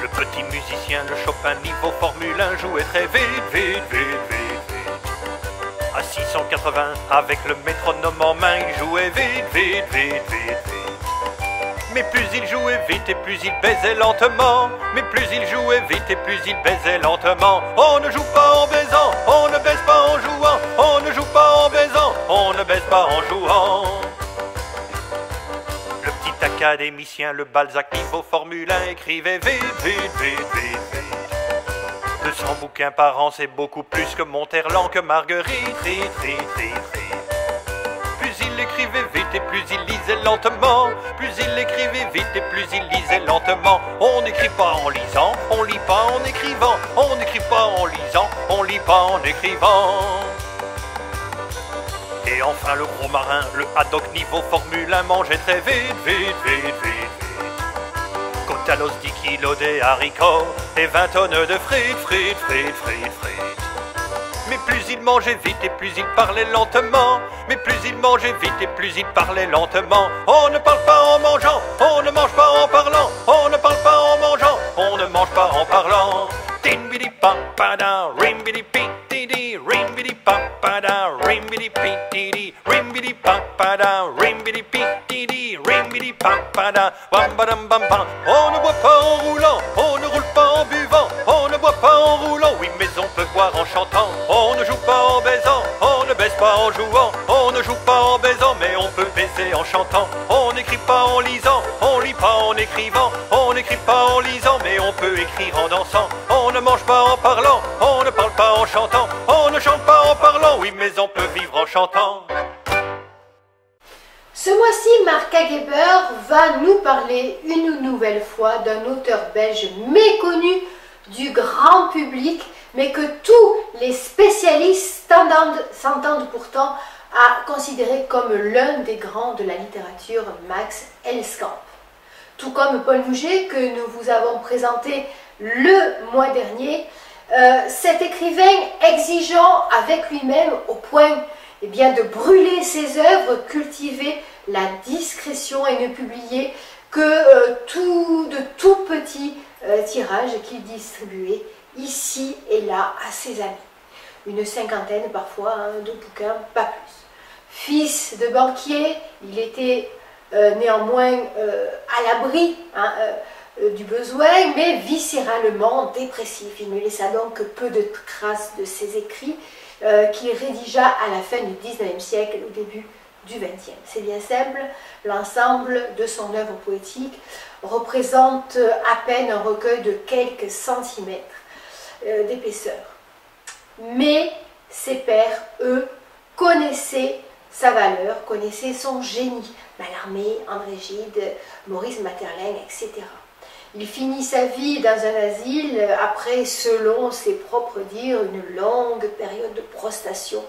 Le petit musicien, le Chopin niveau Formule 1 jouait très vite, vite, vite, vite. À 680, avec le métronome en main, il jouait vite, vite, vite, vite, vite. Mais plus il jouait vite et plus il baisait lentement. Mais plus il jouait vite et plus il baisait lentement. On ne joue pas en baisant, on ne baise pas en jouant. On ne joue pas en baisant, on ne baise pas en jouant. Le petit académicien, le Balzac niveau Formule 1 écrivait vite, vite, vite, vite, vite. 200 bouquins par an, c'est beaucoup plus que Monterland, que Marguerite, Plus il écrivait vite et plus il lisait lentement. Plus il écrivait vite et plus il lisait lentement. On n'écrit pas en lisant, on lit pas en écrivant. On n'écrit pas en lisant, on lit pas en écrivant. Et enfin le gros marin, le haddock niveau Formule 1 mangeait très vite, vite, vite, vite. Côte-à-l'os 10 kilos des haricots et 20 tonnes de frites, frites, frites, frites, frites. Mais plus il mangeait vite et plus il parlait lentement. Mais plus il mangeait vite et plus il parlait lentement. On ne parle pas en mangeant, on ne mange pas en parlant. On ne parle pas en mangeant, on ne mange pas en parlant. Timbidi pampada, rimbidi pitidi, rimbidi pampada, rimbidi pitidi, rimbidi pampada, rimbidi pitidi, rimbidi pampada, bam badam bam bam. On ne boit pas en roulant, on ne roule pas en buvant. On ne boit pas en roulant, oui mais on peut boire en chantant. On ne joue pas en baisant, on ne baise pas en jouant. On ne joue pas en baisant, mais on peut baiser en chantant. On n'écrit pas en lisant, on lit pas en écrivant. On n'écrit pas en lisant, mais on peut écrire en dansant. On ne mange pas en parlant, on ne parle pas en chantant. On ne chante pas en parlant, oui mais on peut vivre en chantant. Ce mois-ci, Marc Hageber va nous parler une nouvelle fois d'un auteur belge méconnu du grand public, mais que tous les spécialistes s'entendent pourtant à considérer comme l'un des grands de la littérature, Max Elskamp. Tout comme Paul Mouget, que nous vous avons présenté le mois dernier, cet écrivain exigeant avec lui-même au point de brûler ses œuvres, cultiver la discrétion et ne publier que de tout petits tirages qu'il distribuait ici et là à ses amis. Une cinquantaine parfois de bouquins, pas plus. Fils de banquier, il était néanmoins à l'abri du besoin, mais viscéralement dépressif. Il ne laissa donc que peu de traces de ses écrits qu'il rédigea à la fin du XIXe siècle, au début du XXe. C'est bien simple, l'ensemble de son œuvre poétique représente à peine un recueil de quelques centimètres d'épaisseur. Mais ses pairs, eux, connaissaient sa valeur, connaissaient son génie. Mallarmé, André Gide, Maurice Maeterlinck, etc. Il finit sa vie dans un asile après, selon ses propres dires, une longue période de prostration,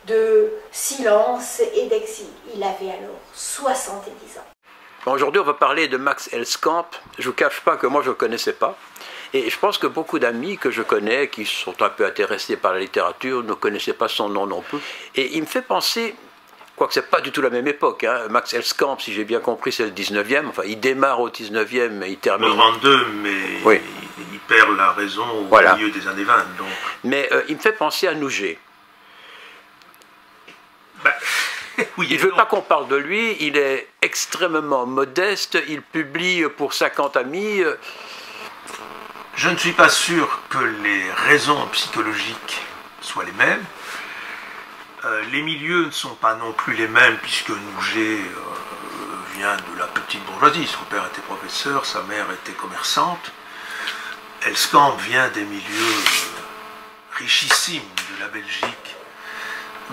de silence et d'exil. Il avait alors 70 ans. Aujourd'hui, on va parler de Max Elskamp. Je ne vous cache pas que moi, je ne le connaissais pas. Et je pense que beaucoup d'amis que je connais, qui sont un peu intéressés par la littérature, ne connaissaient pas son nom non plus. Et il me fait penser Quoique c'est pas du tout la même époque. Hein. Max Elskamp, si j'ai bien compris, c'est le 19e. Enfin, il démarre au 19e et il termine... Le 32, mais oui. il perd la raison au milieu des années 20. Donc. Mais il me fait penser à Nouget. Oui, il ne veut pas qu'on parle de lui, il est extrêmement modeste, il publie pour 50 amis. Je ne suis pas sûr que les raisons psychologiques soient les mêmes. Les milieux ne sont pas non plus les mêmes, puisque Nouget vient de la petite bourgeoisie. Son père était professeur, sa mère était commerçante. Elskamp vient des milieux richissimes de la Belgique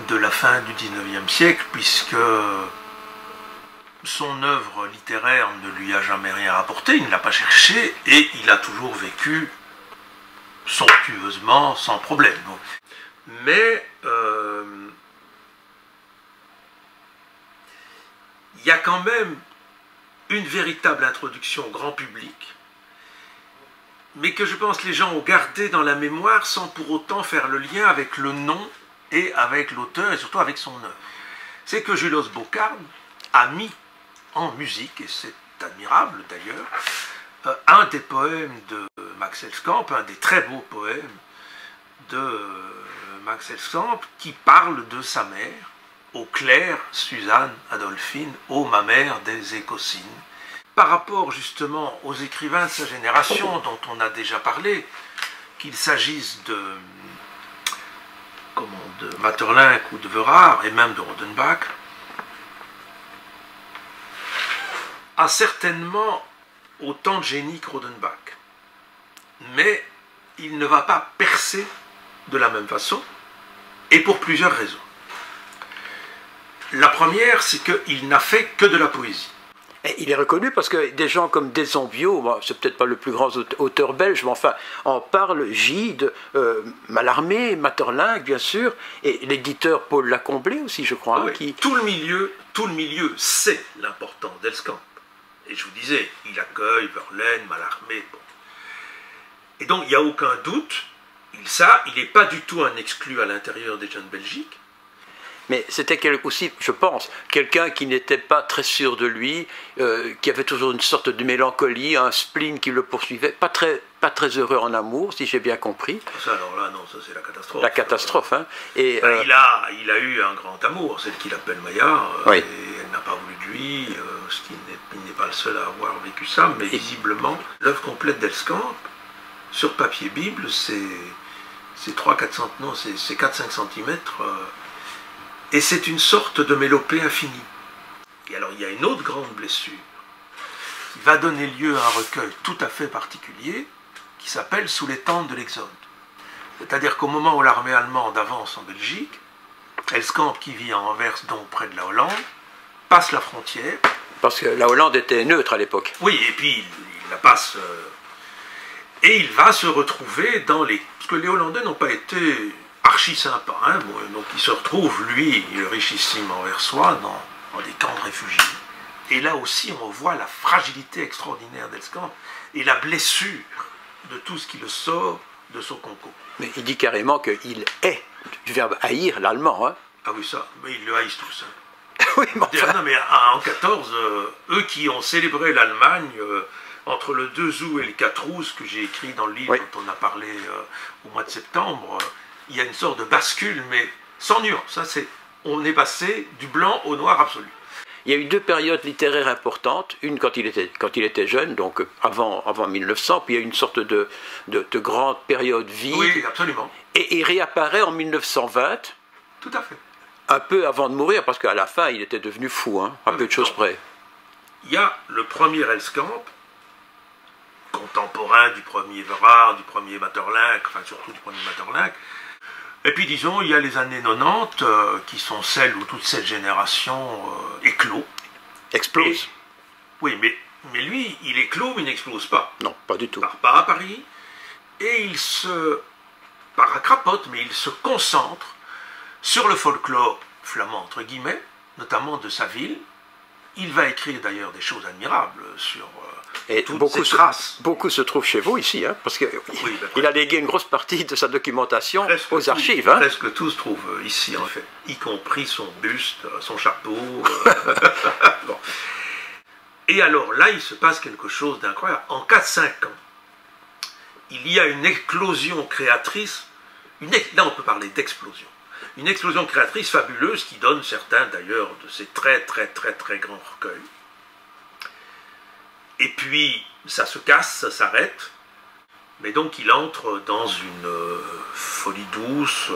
de la fin du XIXe siècle, puisque son œuvre littéraire ne lui a jamais rien apporté, il ne l'a pas cherché, et il a toujours vécu somptueusement, sans problème. Mais il y a quand même une véritable introduction au grand public, mais que je pense les gens ont gardé dans la mémoire sans pour autant faire le lien avec le nom et avec l'auteur et surtout avec son œuvre. C'est que Julos Boccarde a mis en musique, et c'est admirable d'ailleurs, un des poèmes de Max Elskamp, un des très beaux poèmes de Max Elskamp, qui parle de sa mère, ô Claire, Suzanne, Adolphine, ô ma mère des Écossines. Par rapport justement aux écrivains de sa génération dont on a déjà parlé, qu'il s'agisse de Maeterlinck ou de Verhaert, et même de Rodenbach, a certainement autant de génie que Rodenbach. Mais il ne va pas percer de la même façon, et pour plusieurs raisons. La première, c'est qu'il n'a fait que de la poésie. Et il est reconnu parce que des gens comme Desambiaux, bon, c'est peut-être pas le plus grand auteur belge, mais enfin, en parle Gide, Mallarmé, Maeterlinck, bien sûr, et l'éditeur Paul Lacomblé aussi, je crois. Oui, qui... Tout le milieu sait l'importance d'Elskamp. Et je vous disais, il accueille Verlaine, Mallarmé. Bon. Et donc, il n'y a aucun doute, il n'est pas du tout un exclu à l'intérieur des jeunes Belgiques. Mais c'était aussi, je pense, quelqu'un qui n'était pas très sûr de lui, qui avait toujours une sorte de mélancolie, un spleen qui le poursuivait, pas très heureux en amour, si j'ai bien compris. Ça, alors là, non, ça c'est la catastrophe. La catastrophe, hein. Et, il a eu un grand amour, celle qu'il appelle Maya, oui. Et elle n'a pas voulu de lui, ce qui n'est pas le seul à avoir vécu ça, mais visiblement, l'œuvre complète d'Elskamp, sur papier Bible, c'est 4-5 cm. Et c'est une sorte de mélopée infinie. Et alors il y a une autre grande blessure qui va donner lieu à un recueil tout à fait particulier qui s'appelle Sous les tentes de l'Exode. C'est-à-dire qu'au moment où l'armée allemande avance en Belgique, Elskamp, qui vit à Anvers, donc près de la Hollande, passe la frontière. Parce que la Hollande était neutre à l'époque. Oui, et puis il la passe. Et il va se retrouver dans les... Parce que les Hollandais n'ont pas été archi sympa, hein. Bon, donc il se retrouve, lui, le richissime anversois, dans des camps de réfugiés. Et là aussi, on voit la fragilité extraordinaire d'Elskamp et la blessure de tout ce qui le sort de son concours. Mais il dit carrément qu'il hait, du verbe haïr, l'allemand. Hein. Ah oui, ça, mais ils le haïssent tous. Hein. Oui, mais enfin... Non, mais en 14, eux qui ont célébré l'Allemagne... entre le 2 août et le 4 août, ce que j'ai écrit dans le livre oui. dont on a parlé au mois de septembre, il y a une sorte de bascule, mais sans nuance. On est passé du blanc au noir absolu. Il y a eu deux périodes littéraires importantes. Une quand il était jeune, donc avant 1900, puis il y a eu une sorte de grande période vide. Oui, absolument. Et il réapparaît en 1920. Tout à fait. Un peu avant de mourir, parce qu'à la fin, il était devenu fou, hein, à peu de choses près. Il y a le premier Elskamp, contemporain du premier Verhaert, du premier Maeterlinck, enfin surtout du premier Maeterlinck. Et puis disons, il y a les années 90, qui sont celles où toute cette génération éclot. Explose. Oui, mais lui, il éclot, mais il n'explose pas. Non, pas du tout. Il part à Paris, et il se... part à crapote, mais il se concentre sur le folklore flamand, entre guillemets, notamment de sa ville, Il va écrire d'ailleurs des choses admirables sur et toutes beaucoup ces traces. Beaucoup se trouvent chez vous ici, hein, parce qu'il Oui, a légué une grosse partie de sa documentation aux tous, archives. Hein. Presque tout se trouve ici, en fait, y compris son buste, son chapeau. Bon. Et alors là, il se passe quelque chose d'incroyable. En 4-5 ans, il y a une éclosion créatrice. Là, on peut parler d'explosion. Une explosion créatrice fabuleuse qui donne certains, d'ailleurs, de ces très, très, très, très grands recueils. Et puis, ça se casse, ça s'arrête. Mais donc, il entre dans une folie douce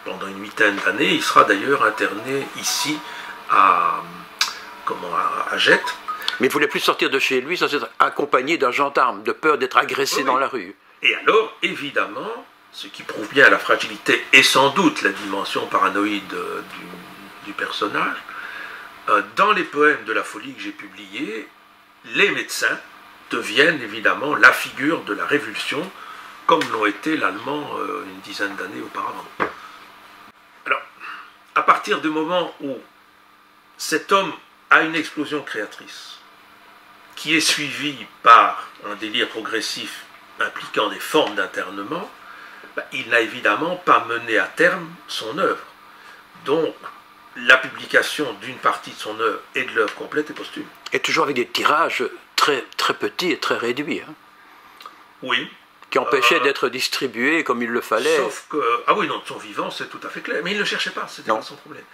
pendant une 8aine d'années. Il sera d'ailleurs interné ici, à Gênes. Mais il ne voulait plus sortir de chez lui sans être accompagné d'un gendarme, de peur d'être agressé dans la rue. Et alors, évidemment, ce qui prouve bien la fragilité et sans doute la dimension paranoïde du personnage, dans les poèmes de la folie que j'ai publiés, les médecins deviennent évidemment la figure de la révulsion, comme l'ont été l'allemand une dizaine d'années auparavant. Alors, à partir du moment où cet homme a une explosion créatrice, qui est suivie par un délire progressif impliquant des formes d'internement, il n'a évidemment pas mené à terme son œuvre. Donc, la publication d'une partie de son œuvre et de l'œuvre complète est posthume. Et toujours avec des tirages très, très petits et très réduits. Hein. Oui. Qui empêchaient d'être distribués comme il le fallait. Sauf que, ah oui, non, de son vivant, c'est tout à fait clair. Mais il ne le cherchait pas, c'était pas son problème.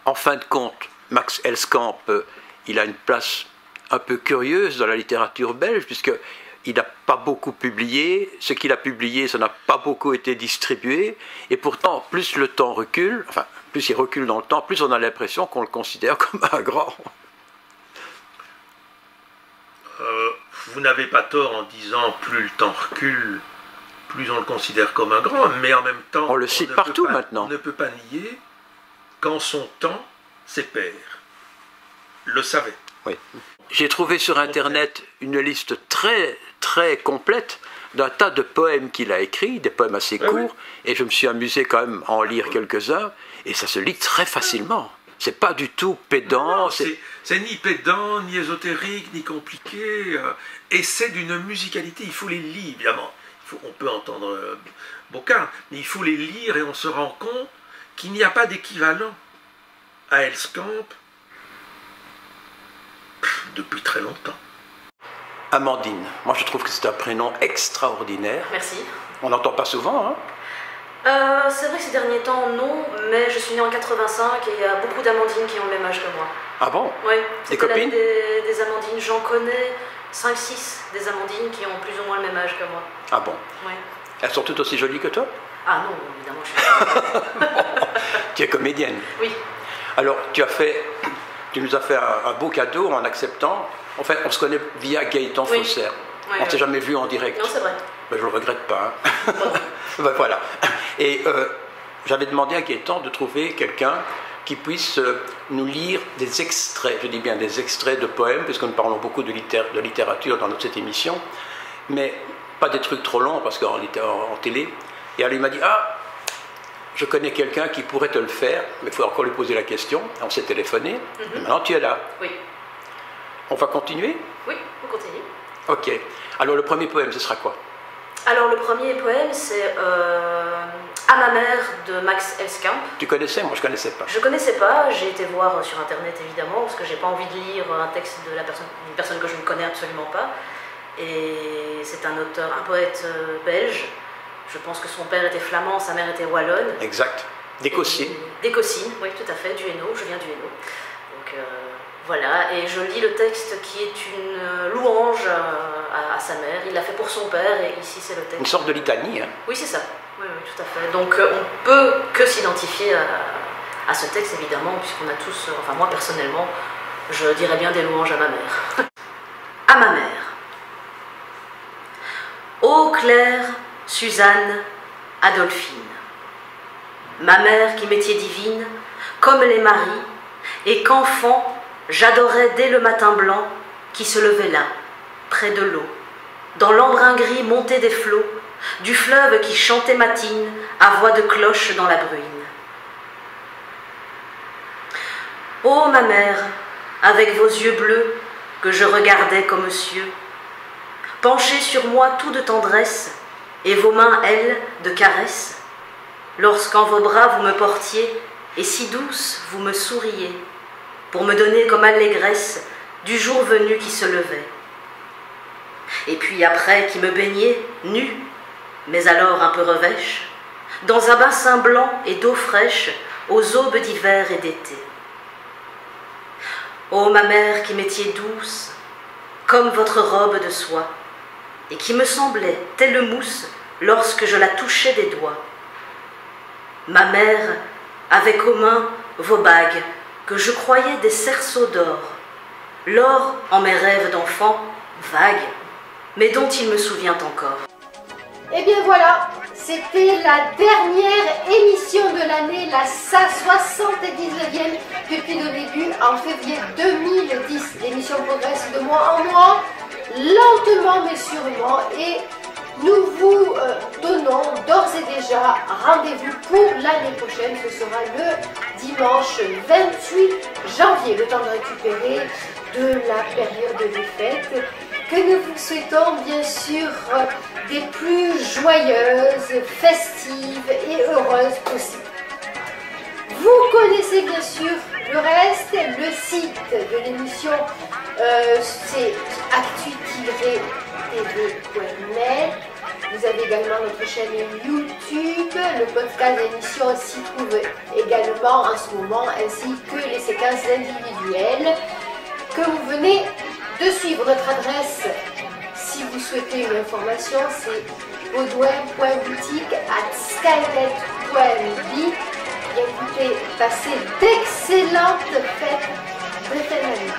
En fin de compte, Max Elskamp, il a une place un peu curieuse dans la littérature belge, puisqu'il n'a pas beaucoup publié. Ce qu'il a publié, ça n'a pas beaucoup été distribué. Et pourtant, plus le temps recule, enfin, plus il recule dans le temps, plus on a l'impression qu'on le considère comme un grand. Vous n'avez pas tort en disant plus le temps recule, plus on le considère comme un grand, mais en même temps, on le cite partout maintenant. On ne peut pas nier qu'en son temps, ses pairs le savaient. Oui. J'ai trouvé sur Internet une liste très, très complète d'un tas de poèmes qu'il a écrits, des poèmes assez courts, et je me suis amusé quand même à en lire quelques-uns, et ça se lit très facilement. C'est pas du tout pédant. C'est ni pédant, ni ésotérique, ni compliqué, et c'est d'une musicalité, il faut les lire, évidemment. On peut entendre Bocard, mais il faut les lire et on se rend compte qu'il n'y a pas d'équivalent à Elskamp depuis très longtemps. Amandine, moi je trouve que c'est un prénom extraordinaire. Merci. On n'entend pas souvent, hein? C'est vrai que ces derniers temps, non, mais je suis née en 85 et il y a beaucoup d'Amandines qui ont le même âge que moi. Ah bon? Oui. Des copines? Des Amandines, j'en connais 5-6 des Amandines qui ont plus ou moins le même âge que moi. Ah bon? Oui. Elles sont toutes aussi jolies que toi? Ah non, évidemment, je suis Tu es comédienne? Oui. Alors, tu nous as fait un beau cadeau en acceptant. En fait, on se connaît via Gaëtan Faussaire. Oui, on ne s'est jamais vu en direct. Non, c'est vrai. Ben, je ne le regrette pas. Hein. Ben, voilà. Et j'avais demandé à Gaëtan de trouver quelqu'un qui puisse nous lire des extraits, je dis bien des extraits de poèmes, puisque nous parlons beaucoup de littérature dans cette émission, mais pas des trucs trop longs, parce qu'en télé. Et alors il m'a dit, ah, je connais quelqu'un qui pourrait te le faire, mais il faut encore lui poser la question. On s'est téléphoné, et maintenant tu es là. Oui. On va continuer? Oui, on continue. Ok. Alors le premier poème, ce sera quoi? Alors le premier poème, c'est À ma mère de Max Elskamp. Tu connaissais? Moi je ne connaissais pas. Je ne connaissais pas, j'ai été voir sur internet évidemment, parce que j'ai pas envie de lire un texte de d'une personne que je ne connais absolument pas. Et c'est un auteur, un poète belge. Je pense que son père était flamand, sa mère était wallonne. Exact. D'Écossines. D'Écossines, oui, tout à fait, du Hainaut, je viens du Hainaut. Donc voilà, et je lis le texte qui est une louange à sa mère. Il l'a fait pour son père, et ici c'est le texte. Une sorte de litanie, hein? Oui, c'est ça. Oui, oui, tout à fait. Donc on peut que s'identifier à ce texte, évidemment, puisqu'on a tous, enfin moi personnellement, je dirais bien des louanges à ma mère. À ma mère. Ô Claire, Suzanne, Adolphine, ma mère qui m'étiez divine, comme les maris, et qu'enfant, j'adorais dès le matin blanc qui se levait là, près de l'eau, dans l'embrun gris monté des flots, du fleuve qui chantait matine à voix de cloche dans la bruine. Ô ma mère, avec vos yeux bleus que je regardais comme cieux, penchés sur moi tout de tendresse, et vos mains, elles, de caresse, lorsqu'en vos bras vous me portiez, et si douce vous me souriez, pour me donner comme allégresse du jour venu qui se levait. Et puis après qui me baignait, nue, mais alors un peu revêche, dans un bassin blanc et d'eau fraîche, aux aubes d'hiver et d'été. Ô ma mère qui m'étiez douce, comme votre robe de soie, et qui me semblait telle mousse lorsque je la touchais des doigts. Ma mère, avec aux mains vos bagues, que je croyais des cerceaux d'or, l'or en mes rêves d'enfant, vague, mais dont il me souvient encore. Et bien voilà, c'était la dernière émission de l'année, la 79e depuis le début, en février 2010. L'émission progresse de mois en mois, lentement mais sûrement, et nous vous donnons d'ores et déjà rendez-vous pour l'année prochaine. Ce sera le dimanche 28 janvier, le temps de récupérer de la période des fêtes, que nous vous souhaitons bien sûr des plus joyeuses, festives et heureuses possibles. Vous connaissez bien sûr le reste, le site de l'émission c'est actu-tv.net. Vous avez également notre chaîne YouTube, le podcast de l'émission s'y trouve également en ce moment, ainsi que les séquences individuelles que vous venez de suivre. Notre adresse, si vous souhaitez une information, c'est baudouin.boutique@skynet.be. Écoutez, passez d'excellentes fêtes de fin d'année.